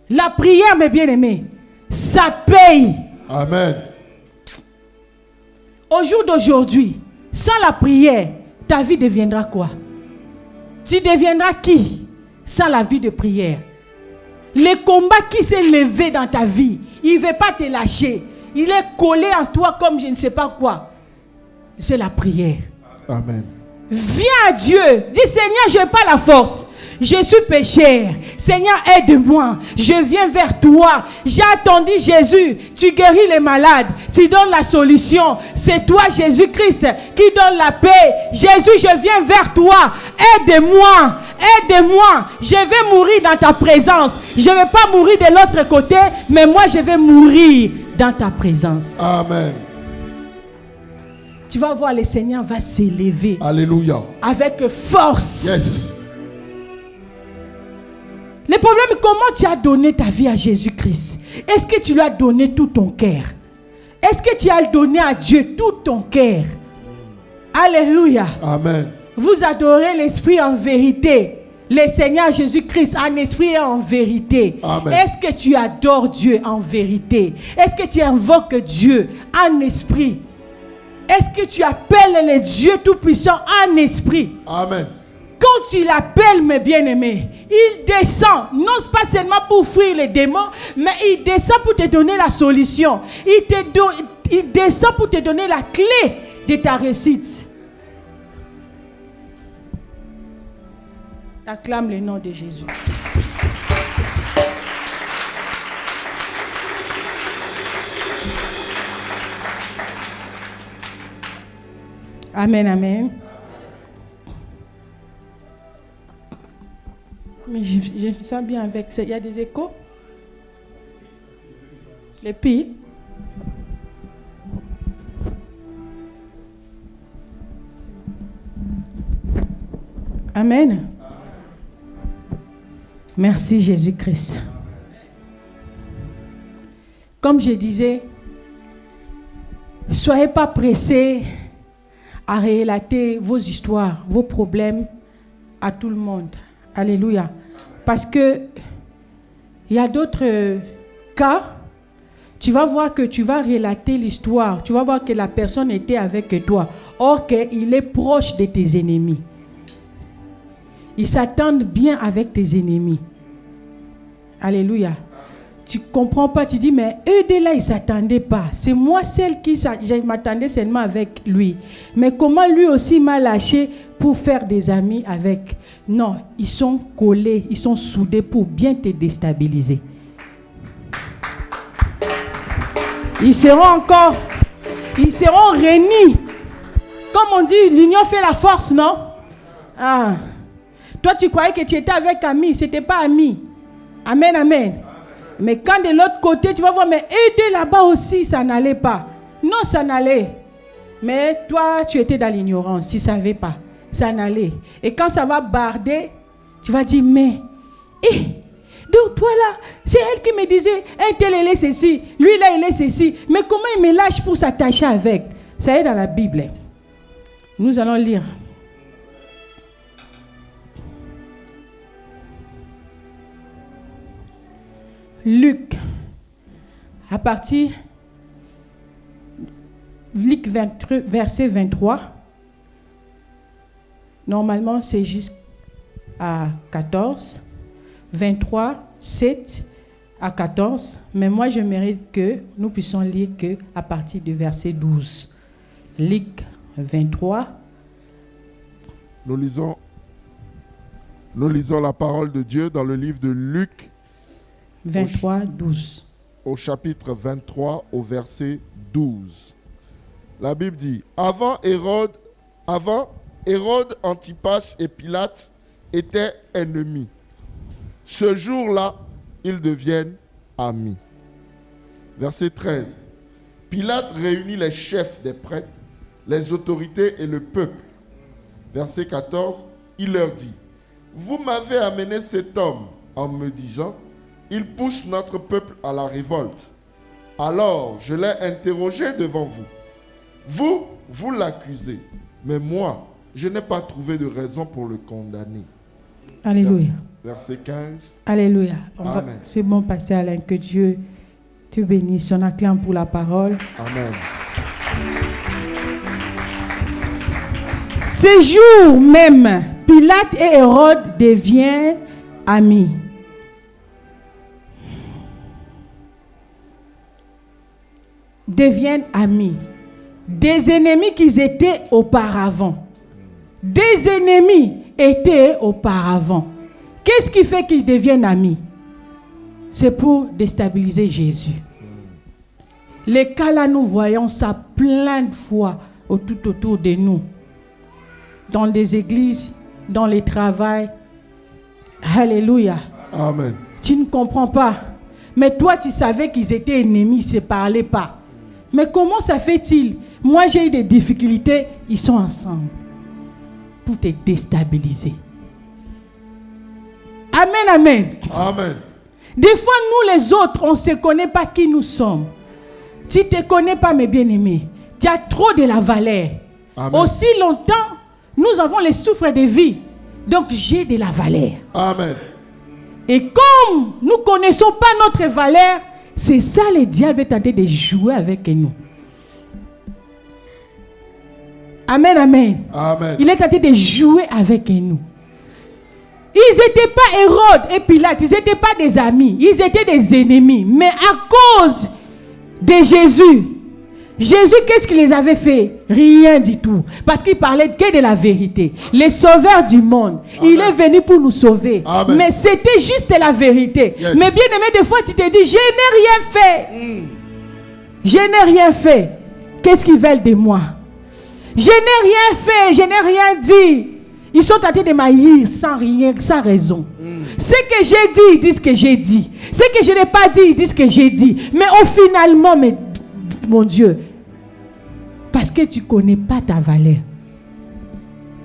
La prière, mes bien-aimés, ça paye. Amen. Au jour d'aujourd'hui, sans la prière, ta vie deviendra quoi? Tu deviendras qui sans la vie de prière? Le combat qui s'est levé dans ta vie, il ne veut pas te lâcher. Il est collé en toi comme je ne sais pas quoi. C'est la prière. Amen. Viens à Dieu. Dis Seigneur, je n'ai pas la force. Je suis pécheur. Seigneur, aide-moi. Je viens vers toi. J'ai attendu Jésus. Tu guéris les malades. Tu donnes la solution. C'est toi, Jésus-Christ, qui donne la paix. Jésus, je viens vers toi. Aide-moi. Aide-moi. Je vais mourir dans ta présence. Je ne vais pas mourir de l'autre côté, mais moi, je vais mourir dans ta présence. Amen. Tu vas voir, le Seigneur va s'élever. Alléluia. Avec force. Yes. Le problème est comment tu as donné ta vie à Jésus-Christ. Est-ce que tu lui as donné tout ton cœur? Est-ce que tu as donné à Dieu tout ton cœur? Alléluia. Amen. Vous adorez l'Esprit en vérité. Le Seigneur Jésus-Christ en esprit et en vérité. Amen. Est-ce que tu adores Dieu en vérité? Est-ce que tu invoques Dieu en esprit? Est-ce que tu appelles le Dieu Tout-Puissant en esprit? Amen. Quand tu l'appelles, mes bien-aimés, il descend, non pas seulement pour fuir les démons, mais il descend pour te donner la solution. Il descend pour te donner la clé de ta réussite. Acclame le nom de Jésus. Amen, amen. Mais je sens bien avec ça. Il y a des échos. Les piles. Amen. Merci Jésus-Christ. Comme je disais, soyez pas pressés à relater vos histoires, vos problèmes à tout le monde. Alléluia. Parce que il y a d'autres cas, tu vas voir que tu vas relater l'histoire, tu vas voir que la personne était avec toi, or qu'il est proche de tes ennemis. Ils s'attendent bien avec tes ennemis. Alléluia. Tu ne comprends pas, tu dis, mais eux de là, ils ne s'attendaient pas. C'est moi celle qui je m'attendais seulement avec lui. Mais comment lui aussi m'a lâché pour faire des amis avec? Non, ils sont collés, ils sont soudés pour bien te déstabiliser. Ils seront réunis. Comme on dit, l'union fait la force, non? Ah. Toi, tu croyais que tu étais avec ami, ce n'était pas ami. Amen, amen. Mais quand de l'autre côté, tu vas voir, mais aider là-bas aussi, ça n'allait pas. Non, ça n'allait. Mais toi, tu étais dans l'ignorance, tu ne savais pas. Ça n'allait. Et quand ça va barder, tu vas dire, mais, donc toi là, c'est elle qui me disait, un tel il est ceci, lui là il est ceci. Mais comment il me lâche pour s'attacher avec? Ça est dans la Bible. Nous allons lire. Luc, à partir Luc 23, verset 23. Normalement, c'est jusqu'à 14. 23, 7 à 14. Mais moi, je mérite que nous puissions lire qu'à partir du verset 12. Luc 23. Nous lisons la parole de Dieu dans le livre de Luc. 23, 12. Au chapitre 23, au verset 12. La Bible dit, avant Hérode, Antipas et Pilate étaient ennemis. Ce jour-là, ils deviennent amis. Verset 13. Pilate réunit les chefs des prêtres, les autorités et le peuple. Verset 14. Il leur dit, vous m'avez amené cet homme en me disant, il pousse notre peuple à la révolte. Alors, je l'ai interrogé devant vous. Vous l'accusez, mais moi, je n'ai pas trouvé de raison pour le condamner. Alléluia. Verset 15. Alléluia. Amen. C'est bon, pasteur Alain, que Dieu te bénisse. On acclame pour la parole. Amen. Ce jour même, Pilate et Hérode deviennent amis. Deviennent amis. Des ennemis qu'ils étaient auparavant. Des ennemis étaient auparavant. Qu'est-ce qui fait qu'ils deviennent amis? C'est pour déstabiliser Jésus. Les cas là, nous voyons ça plein de fois tout autour de nous. Dans les églises, dans les travails. Alléluia. Amen. Tu ne comprends pas. Mais toi, tu savais qu'ils étaient ennemis, ils ne se parlaient pas. Mais comment ça fait-il? Moi, j'ai eu des difficultés, ils sont ensemble. Pour te déstabiliser. Amen, amen. Amen. Des fois, nous les autres, on ne se connaît pas qui nous sommes. Tu ne te connais pas, mes bien-aimés. Tu as trop de la valeur. Amen. Aussi longtemps, nous avons les souffles de vie. Donc, j'ai de la valeur. Amen. Et comme nous ne connaissons pas notre valeur, c'est ça le diable est tenté de jouer avec nous. Amen, amen. Amen. Il est tenté de jouer avec nous. Ils n'étaient pas Hérode et Pilate, ils n'étaient pas des amis, ils étaient des ennemis. Mais à cause de Jésus, qu'est-ce qu'il les avait fait? Rien du tout. Parce qu'il parlait que de la vérité. Le sauveur du monde. Amen. Il est venu pour nous sauver. Amen. Mais c'était juste la vérité. Yes. Mais bien aimé, des fois tu te dis, je n'ai rien fait. Je n'ai rien fait. Qu'est-ce qu'ils veulent de moi? Je n'ai rien fait, je n'ai rien dit. Ils sont tentés de m'haïr sans rien, sans raison. Ce que j'ai dit, ils disent que j'ai dit. Ce que je n'ai pas dit, ils disent que j'ai dit. Mais au finalement, mon Dieu, parce que tu ne connais pas ta valeur.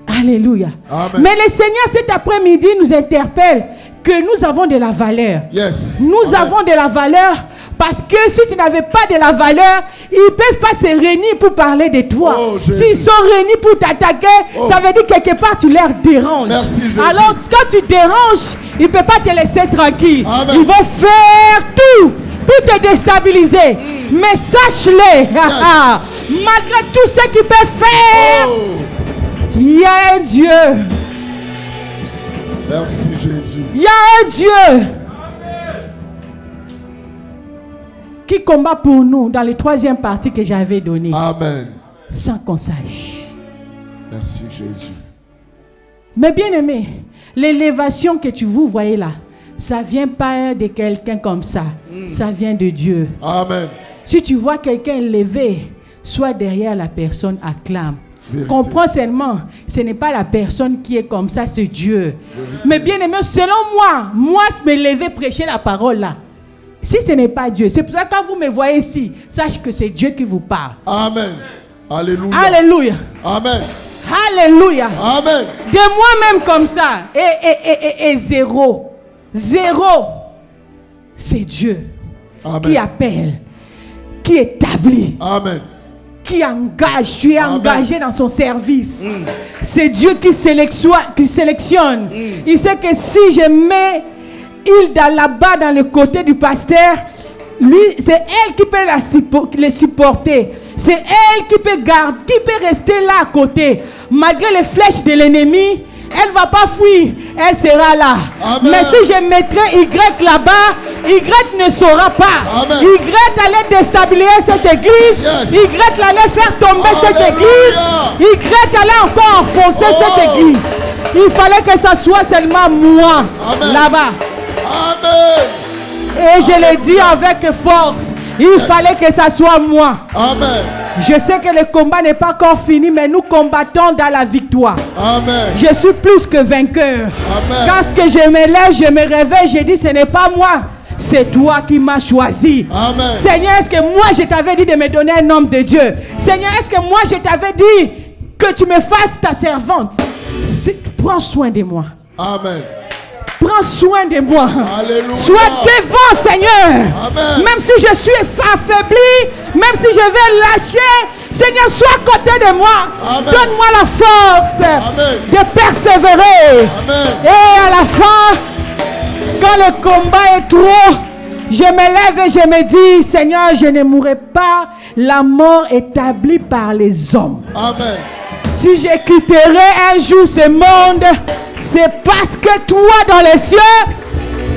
Alléluia. Amen. Mais le Seigneur cet après-midi nous interpelle que nous avons de la valeur. Yes. Nous avons de la valeur parce que si tu n'avais pas de la valeur, ils ne peuvent pas se réunir pour parler de toi. Oh, s'ils sont réunis pour t'attaquer, ça veut dire quelque part tu leur déranges. Merci, alors quand tu déranges, ils ne peuvent pas te laisser tranquille. Amen. Ils vont faire tout pour te déstabiliser. Mais sache-le, malgré tout ce qu'ils peuvent faire, il y a un Dieu. Merci Jésus. Il y a un Dieu qui combat pour nous dans les 3e parties que j'avais données. Amen. Sans qu'on sache. Merci Jésus. Mais bien aimé, l'élévation que vous voyez là, ça ne vient pas de quelqu'un comme ça. Ça vient de Dieu. Amen. Si tu vois quelqu'un élevé, sois derrière la personne, acclame. Vérité. Comprends seulement, ce n'est pas la personne qui est comme ça, c'est Dieu. Vérité. Mais bien aimé, selon moi me lever prêcher la parole là. Si ce n'est pas Dieu, c'est pour ça que quand vous me voyez ici, sache que c'est Dieu qui vous parle. Amen. Alléluia. Alléluia. Amen. Alléluia. Amen. De moi-même comme ça, et zéro. Zéro. C'est Dieu. Amen. Qui appelle, qui établit. Amen. Qui engage, tu es Amen. Engagé dans son service. C'est Dieu qui sélectionne. Il sait que si je mets là-bas dans le côté du pasteur, lui, c'est elle qui peut le supporter. C'est elle qui peut garder, qui peut rester là à côté. Malgré les flèches de l'ennemi, elle ne va pas fuir, elle sera là. Amen. Mais si je mettrai Y là-bas, Y ne saura pas. Amen. Y allait déstabiliser cette église. Yes. Y allait faire tomber cette église. Y allait encore enfoncer cette église. Il fallait que ça soit seulement moi là-bas. Amen. Et je le dis avec force. Il fallait que ça soit moi. Amen. Je sais que le combat n'est pas encore fini, mais nous combattons dans la victoire. Amen. Je suis plus que vainqueur. Amen. Quand je me lève, je me réveille, je dis ce n'est pas moi, c'est toi qui m'as choisi. Amen. Seigneur, est-ce que moi je t'avais dit de me donner un homme de Dieu? Seigneur, est-ce que moi je t'avais dit que tu me fasses ta servante? Prends soin de moi. Amen. Prends soin de moi. Alléluia. Sois devant, Seigneur. Amen. Même si je suis affaibli, même si je vais lâcher, Seigneur, sois à côté de moi. Amen. Donne-moi la force Amen. De persévérer. Amen. Et à la fin, quand le combat est trop, je me lève et je me dis, Seigneur, je ne mourrai pas la mort établie par les hommes. Amen. Si je quitterai un jour ce monde, c'est parce que toi dans les cieux,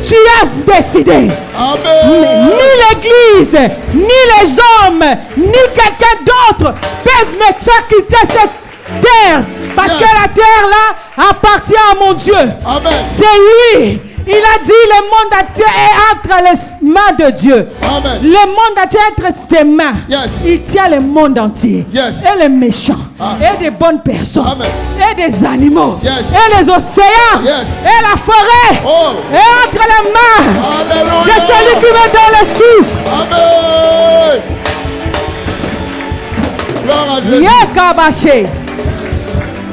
tu as décidé. Amen. Ni l'église, ni les hommes, ni quelqu'un d'autre peuvent me faire quitter terre. Parce Yes. que la terre là appartient à mon Dieu. Amen. C'est lui. Il a dit le monde entier est entre les mains de Dieu. Amen. Le monde entier est entre ses mains. Yes. Il tient le monde entier. Yes. Et les méchants. Ah. Et des bonnes personnes. Amen. Et des animaux. Yes. Et les océans. Yes. Et la forêt. Oh. Et entre les mains Alléluia. de celui qui me donne le souffle. Amen. Gloire à Jésus. Yekabaché.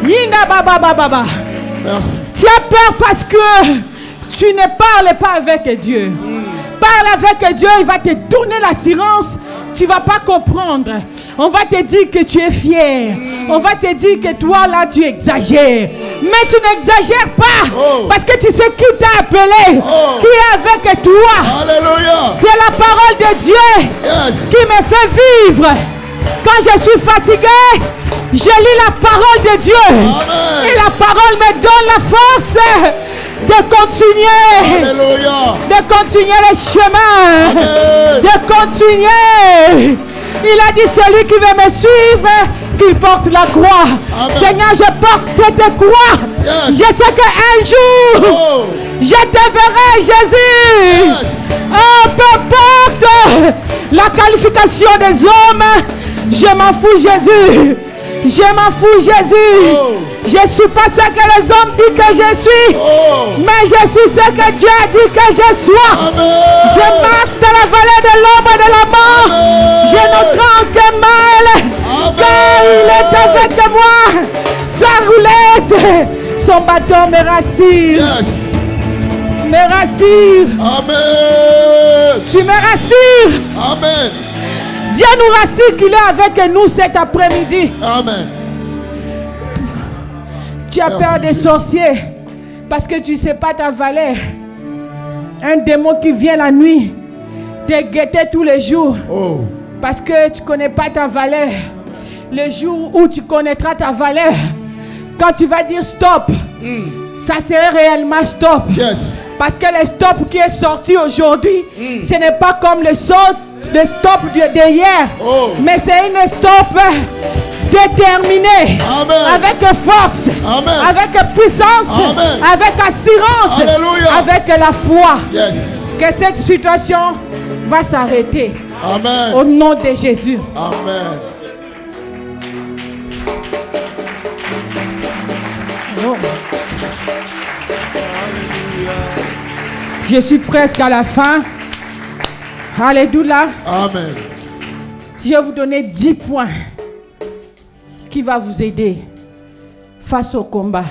Yinda baba baba baba. Merci. Tu as peur parce que tu ne parles pas avec Dieu. Parle avec Dieu, il va te donner l'assurance. Tu ne vas pas comprendre. On va te dire que tu es fier. On va te dire que toi là tu exagères. Mais tu n'exagères pas. Oh. Parce que tu sais qui t'a appelé. Oh. Qui est avec toi. Alléluia. C'est la parole de Dieu Yes. qui me fait vivre. Quand je suis fatigué, je lis la parole de Dieu. Amen. Et la parole me donne la force de continuer. Alléluia. De continuer les chemins. Amen. De continuer. Il a dit celui qui veut me suivre, qui porte la croix. Amen. Seigneur, je porte cette croix. Yes. Je sais qu'un jour, Oh. je te verrai, Jésus. Yes. Oh, peu importe la qualification des hommes, je m'en fous, Jésus. Je m'en fous, Jésus. Oh. Je ne suis pas ce que les hommes disent que je suis, Oh. mais je suis ce que Dieu a dit que je sois. Amen. Je marche dans la vallée de l'ombre de la mort. Amen. Je ne crains aucun mal, Amen. car il est avec moi. Sa roulette, son bâton me rassure. Yes. Me rassure. Amen. Tu me rassures. Amen. Dieu nous rassure qu'il est avec nous cet après-midi. Amen. Tu as Merci, peur des Jésus. sorciers parce que tu ne sais pas ta valeur. Un démon qui vient la nuit te guetter tous les jours Oh. parce que tu ne connais pas ta valeur. Le jour où tu connaîtras ta valeur, quand tu vas dire stop, ça serait réellement stop. Yes. Parce que le stop qui est sorti aujourd'hui, ce n'est pas comme le stop d'hier, Oh. mais c'est une stop déterminée, Amen. avec force, Amen. avec puissance, Amen. avec assurance, Alléluia. avec la foi, Yes. que cette situation va s'arrêter. Amen. Au nom de Jésus. Amen. Oh. Je suis presque à la fin. Alléluia. Amen. Je vais vous donner 10 points qui va vous aider face au combat.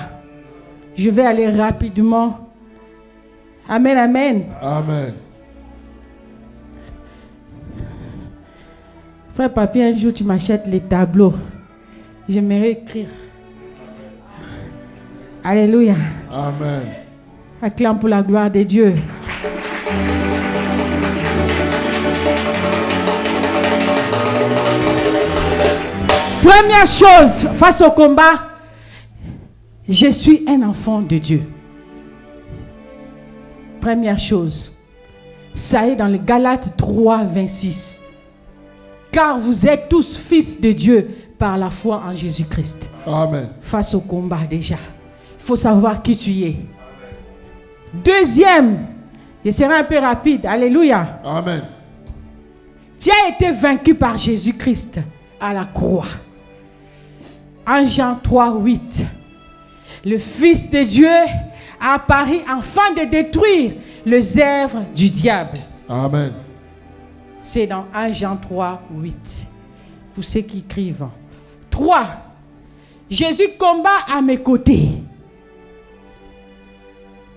Je vais aller rapidement. Amen, amen. Amen. Frère Papier, un jour tu m'achètes les tableaux. J'aimerais écrire. Alléluia. Amen. Acclame pour la gloire de Dieu. Première chose, face au combat, je suis un enfant de Dieu. Première chose, ça est dans le Galates 3, 26. Car vous êtes tous fils de Dieu par la foi en Jésus-Christ. Amen. Face au combat déjà, il faut savoir qui tu es. Deuxième, je serai un peu rapide. Alléluia. Amen. Tu as été vaincu par Jésus-Christ à la croix. En Jean 3, 8. Le Fils de Dieu a apparu afin de détruire les œuvres du diable. Amen. C'est dans 1 Jean 3, 8. Pour ceux qui écrivent. 3. Jésus combat à mes côtés.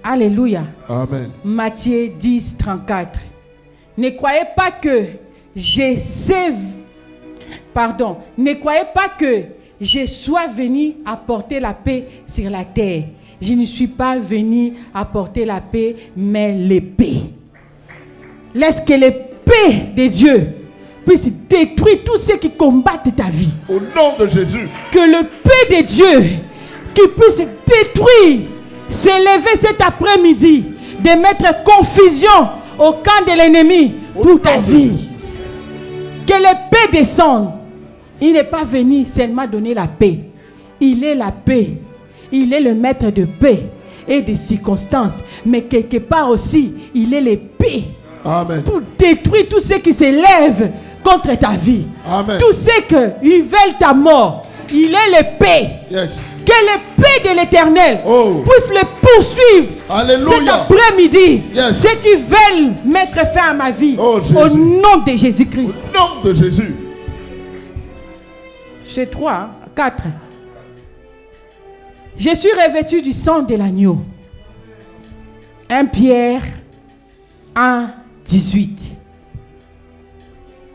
Alléluia. Amen. Matthieu 10, 34. Ne croyez pas que ne croyez pas que je sois venu apporter la paix sur la terre. Je ne suis pas venu apporter la paix, mais l'épée. Laisse que l'épée de Dieu puisse détruire tous ceux qui combattent ta vie. Au nom de Jésus. Que l'épée de Dieu qui puisse détruire, s'élever cet après-midi, de mettre confusion au camp de l'ennemi pour ta vie. Que l'épée descende. Il n'est pas venu seulement donner la paix. il est la paix. Il est le maître de paix et des circonstances. Mais quelque part aussi, il est l'épée. Amen. Pour détruire tout ce qui s'élève contre ta vie. Amen. Tout ce qui veulent ta mort. Il est l'épée. Yes. Que l'épée de l'Éternel puisse le poursuivre. Alléluia. Cet après-midi. Yes. Ceux qui veulent mettre fin à ma vie. Oh, au nom de Jésus-Christ. Au nom de Jésus. C'est 3, 4. Je suis revêtu du sang de l'agneau. 1 Pierre 1, 18.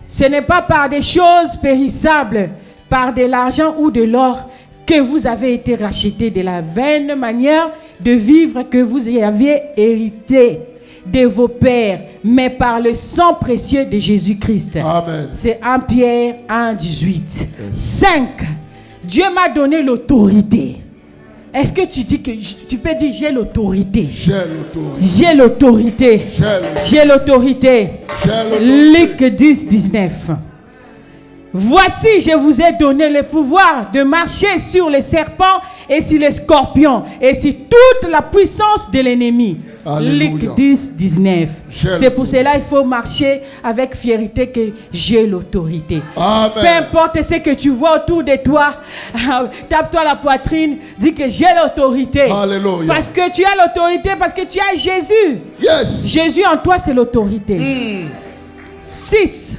Ce n'est pas par des choses périssables, par de l'argent ou de l'or, que vous avez été rachetés de la vaine manière de vivre que vous aviez hérité de vos pères, mais par le sang précieux de Jésus-Christ. Amen. C'est 1 Pierre 1, 18. 5. Dieu m'a donné l'autorité. Est-ce que tu dis que tu peux dire j'ai l'autorité? J'ai l'autorité. J'ai l'autorité. J'ai l'autorité. Luc 10, 19. Voici, je vous ai donné le pouvoir de marcher sur les serpents et sur les scorpions et sur toute la puissance de l'ennemi. Luc 10, 19. C'est pour cela qu'il faut marcher avec fierté que j'ai l'autorité. Peu importe ce que tu vois autour de toi, tape-toi la poitrine, dis que j'ai l'autorité. Alléluia. Parce que tu as l'autorité, parce que tu as Jésus. Yes. Jésus en toi, c'est l'autorité. 6.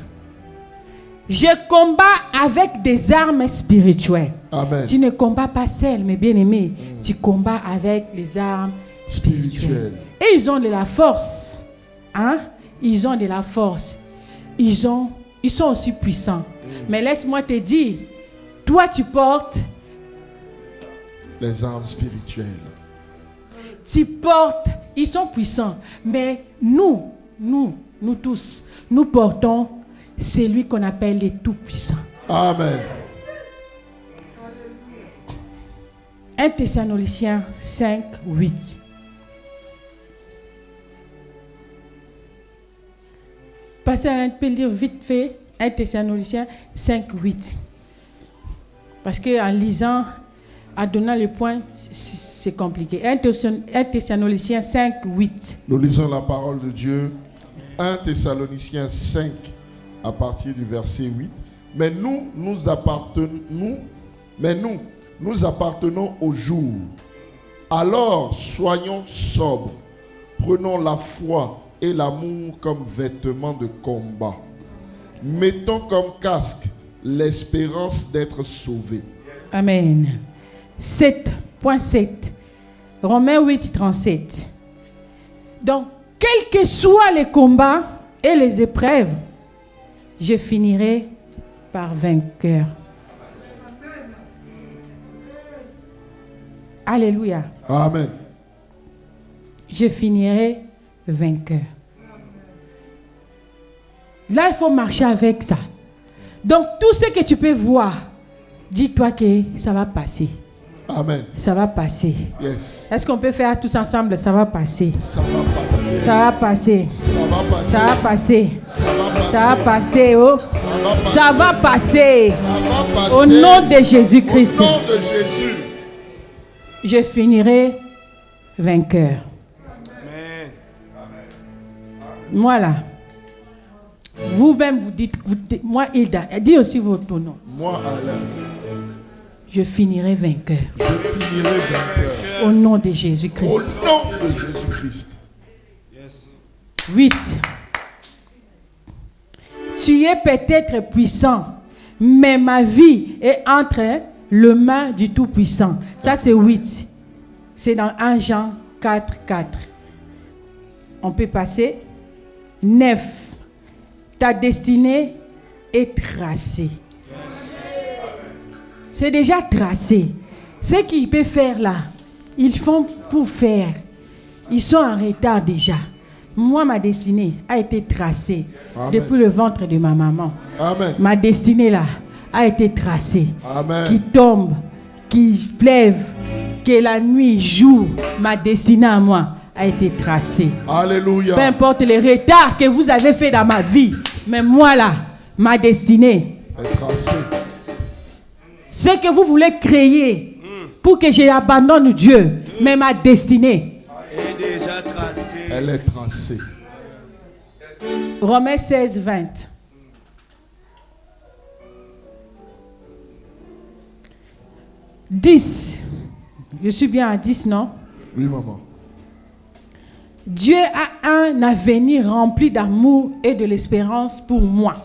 Je combats avec des armes spirituelles. Amen. Tu ne combats pas seul, mes bien-aimés. Tu combats avec les armes spirituelles. Et ils ont de la force. Hein? Ils ont de la force. Ils sont aussi puissants. Mais laisse-moi te dire, toi tu portes les armes spirituelles. Tu portes, ils sont puissants. Mais nous tous, nous portons celui qu'on appelle les tout-puissants. Amen. 1 Thessaloniciens 5, 8. Pasteur, on peut le dire vite fait. 1 Thessaloniciens 5, 8. Parce qu'en lisant, en donnant le point, c'est compliqué. 1 Thessaloniciens 5, 8. Nous lisons la parole de Dieu. 1 Thessaloniciens 5, à partir du verset 8. Mais nous appartenons au jour. Alors, soyons sobres. Prenons la foi et l'amour comme vêtements de combat. Mettons comme casque l'espérance d'être sauvés. Amen. 7.7. Romains 8, 37. Donc, quels que soient les combats et les épreuves, je finirai par vainqueur. Alléluia. Amen. Je finirai vainqueur. Là, il faut marcher avec ça. Donc, tout ce que tu peux voir, dis-toi que ça va passer. Amen. Ça va passer. Yes. Est-ce qu'on peut faire tous ensemble? Ça va passer. Ça va passer. Ça va passer. Ça va passer. Ça va passer. Ça va passer. Ça va passer. Oh. Ça va passer. Ça va passer. Au nom de Jésus-Christ. Au nom de Jésus. Je finirai vainqueur. Amen. Moi là. Vous-même vous dites, moi Hilda, dis aussi votre nom. Moi Alain. Je finirai vainqueur. Je finirai vainqueur. Au nom de Jésus-Christ. Au nom de Jésus-Christ. Yes. 8. Tu es peut-être puissant, mais ma vie est entre les mains du Tout-Puissant. Ça c'est 8. C'est dans 1 Jean 4, 4. On peut passer. 9. Ta destinée est tracée. Yes. C'est déjà tracé. Ce qu'ils peuvent faire là, ils font pour faire. Ils sont en retard déjà. Moi, ma destinée a été tracée. Amen. Depuis le ventre de ma maman. Amen. Ma destinée là a été tracée. Amen. Qui tombe, qui plève, que la nuit, jour, ma destinée à moi a été tracée. Alléluia. Peu importe les retards que vous avez fait dans ma vie, mais moi là, ma destinée est tracée. Ce que vous voulez créer pour que j'abandonne Dieu, mais ma destinée est déjà tracée. Elle est tracée. Romains 16, 20. « 10. Je suis bien à 10, non? Oui, maman. Dieu a un avenir rempli d'amour et de l'espérance pour moi.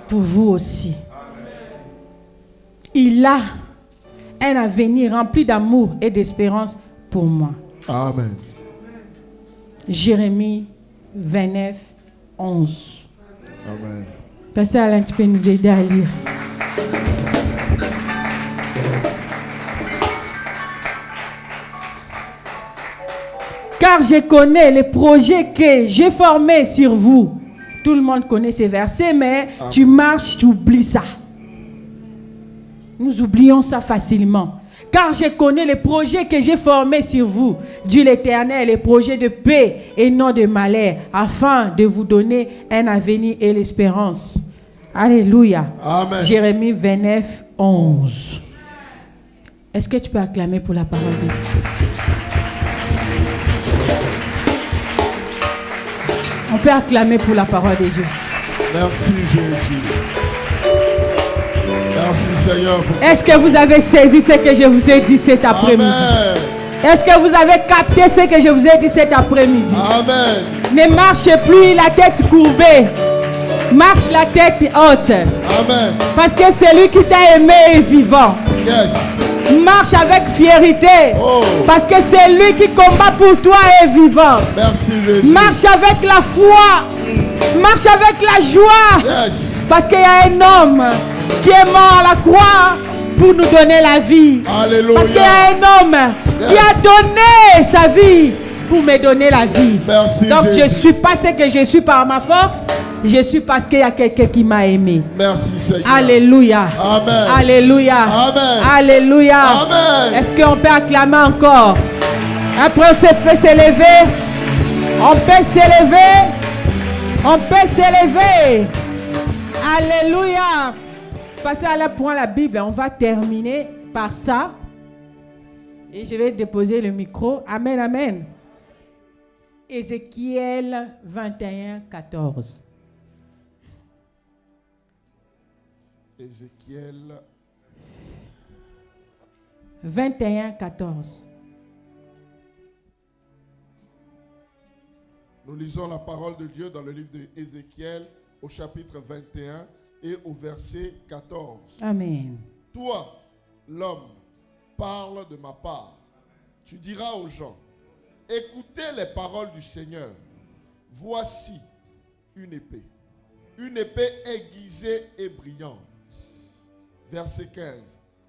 Pour vous aussi. Il a un avenir rempli d'amour et d'espérance pour moi. Amen. Jérémie 29, 11. Amen. Pasteur Alain, tu peux nous aider à lire. Car je connais les projets que j'ai formés sur vous. Tout le monde connaît ces versets, mais Amen. Tu marches, tu oublies ça. Nous oublions ça facilement. Car je connais les projets que j'ai formés sur vous, dit l'Éternel, les projets de paix et non de malheur, afin de vous donner un avenir et l'espérance. Alléluia. Amen. Jérémie 29, 11. Est-ce que tu peux acclamer pour la parole de Dieu? On peut acclamer pour la parole de Dieu. Merci Jésus. Merci Seigneur. Est-ce que vous avez saisi ce que je vous ai dit cet après-midi? Amen. Est-ce que vous avez capté ce que je vous ai dit cet après-midi? Amen. Ne marche plus la tête courbée. Marche la tête haute. Amen. Parce que celui qui t'a aimé est vivant. Yes. Marche avec fierté. Oh. Parce que celui qui combat pour toi est vivant. Merci Jésus. Marche avec la foi. Marche avec la joie. Yes. Parce qu'il y a un homme qui est mort à la croix pour nous donner la vie. Alléluia. Parce qu'il y a un homme qui a donné sa vie pour me donner la vie. Merci Donc Jésus. je ne suis pas ce que je suis par ma force. Je suis parce qu'il y a quelqu'un qui m'a aimé. Merci Seigneur. Alléluia. Amen. Alléluia. Amen. Alléluia. Amen. Est-ce qu'on peut acclamer encore? Après, on peut s'élever. On peut s'élever. On peut s'élever. Alléluia. Passez à la point la Bible. On va terminer par ça. Et je vais déposer le micro. Amen, amen. Ézéchiel 21, 14. Ézéchiel 21, 14. Nous lisons la parole de Dieu dans le livre de Ézéchiel au chapitre 21 et au verset 14. Amen. Toi, l'homme, parle de ma part. Tu diras aux gens, écoutez les paroles du Seigneur. Voici une épée aiguisée et brillante. Verset 15.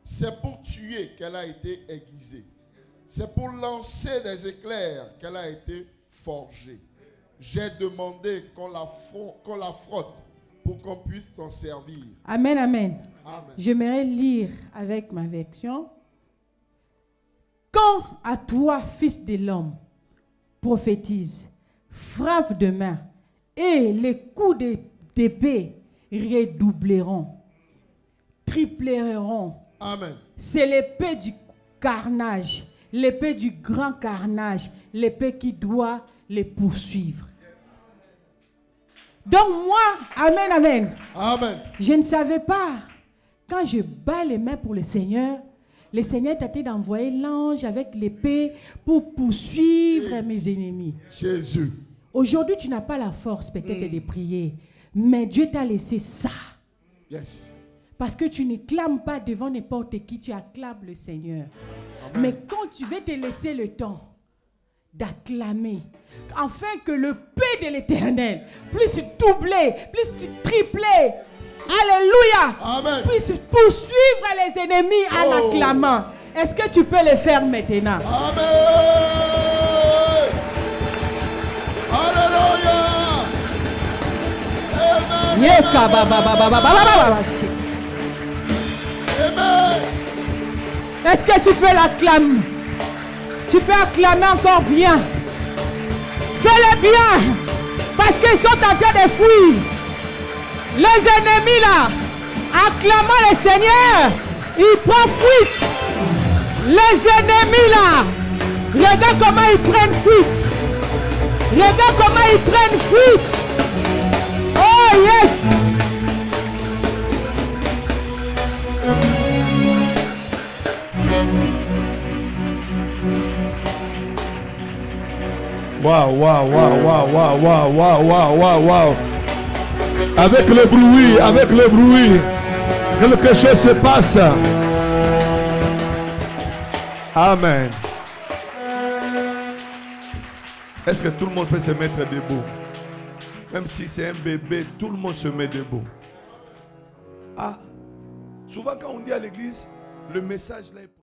C'est pour tuer qu'elle a été aiguisée. C'est pour lancer des éclairs qu'elle a été forgée. J'ai demandé qu'on la frotte pour qu'on puisse s'en servir. Amen, amen. Amen. J'aimerais lire avec ma version. Quand à toi, fils de l'homme, prophétise, frappe de main, et les coups d'épée redoubleront, tripleront. Amen. C'est l'épée du carnage, l'épée du grand carnage, l'épée qui doit les poursuivre. Donc moi, amen, amen. Amen. Je ne savais pas. Quand je bats les mains pour le Seigneur t'a dit d'envoyer l'ange avec l'épée pour poursuivre mes ennemis. Jésus. Aujourd'hui, tu n'as pas la force peut-être de prier, mais Dieu t'a laissé ça. Yes. Parce que tu ne clames pas devant n'importe qui, tu acclames le Seigneur. Amen. Mais quand tu veux te laisser le temps d'acclamer, afin que le paix de l'Éternel puisse doubler, puisse tripler, alléluia, Amen. puisse poursuivre les ennemis en Oh. acclamant. Est-ce que tu peux le faire maintenant? Amen. Alléluia. Amen. Amen. Est-ce que tu peux l'acclamer? Tu peux acclamer encore bien. Fais-le bien. Parce qu'ils sont en train de fuir. Les ennemis là, acclamant le Seigneur, Il prend fuite. Les ennemis là. Regarde comment ils prennent fuite. Regarde comment ils prennent fuite. Oh yes. Waouh, waouh, waouh, waouh, waouh, waouh, waouh, waouh, waouh. Avec le bruit, quelque chose se passe. Amen. Est-ce que tout le monde peut se mettre debout? Même si c'est un bébé, tout le monde se met debout. Ah, souvent quand on dit à l'église, le message là est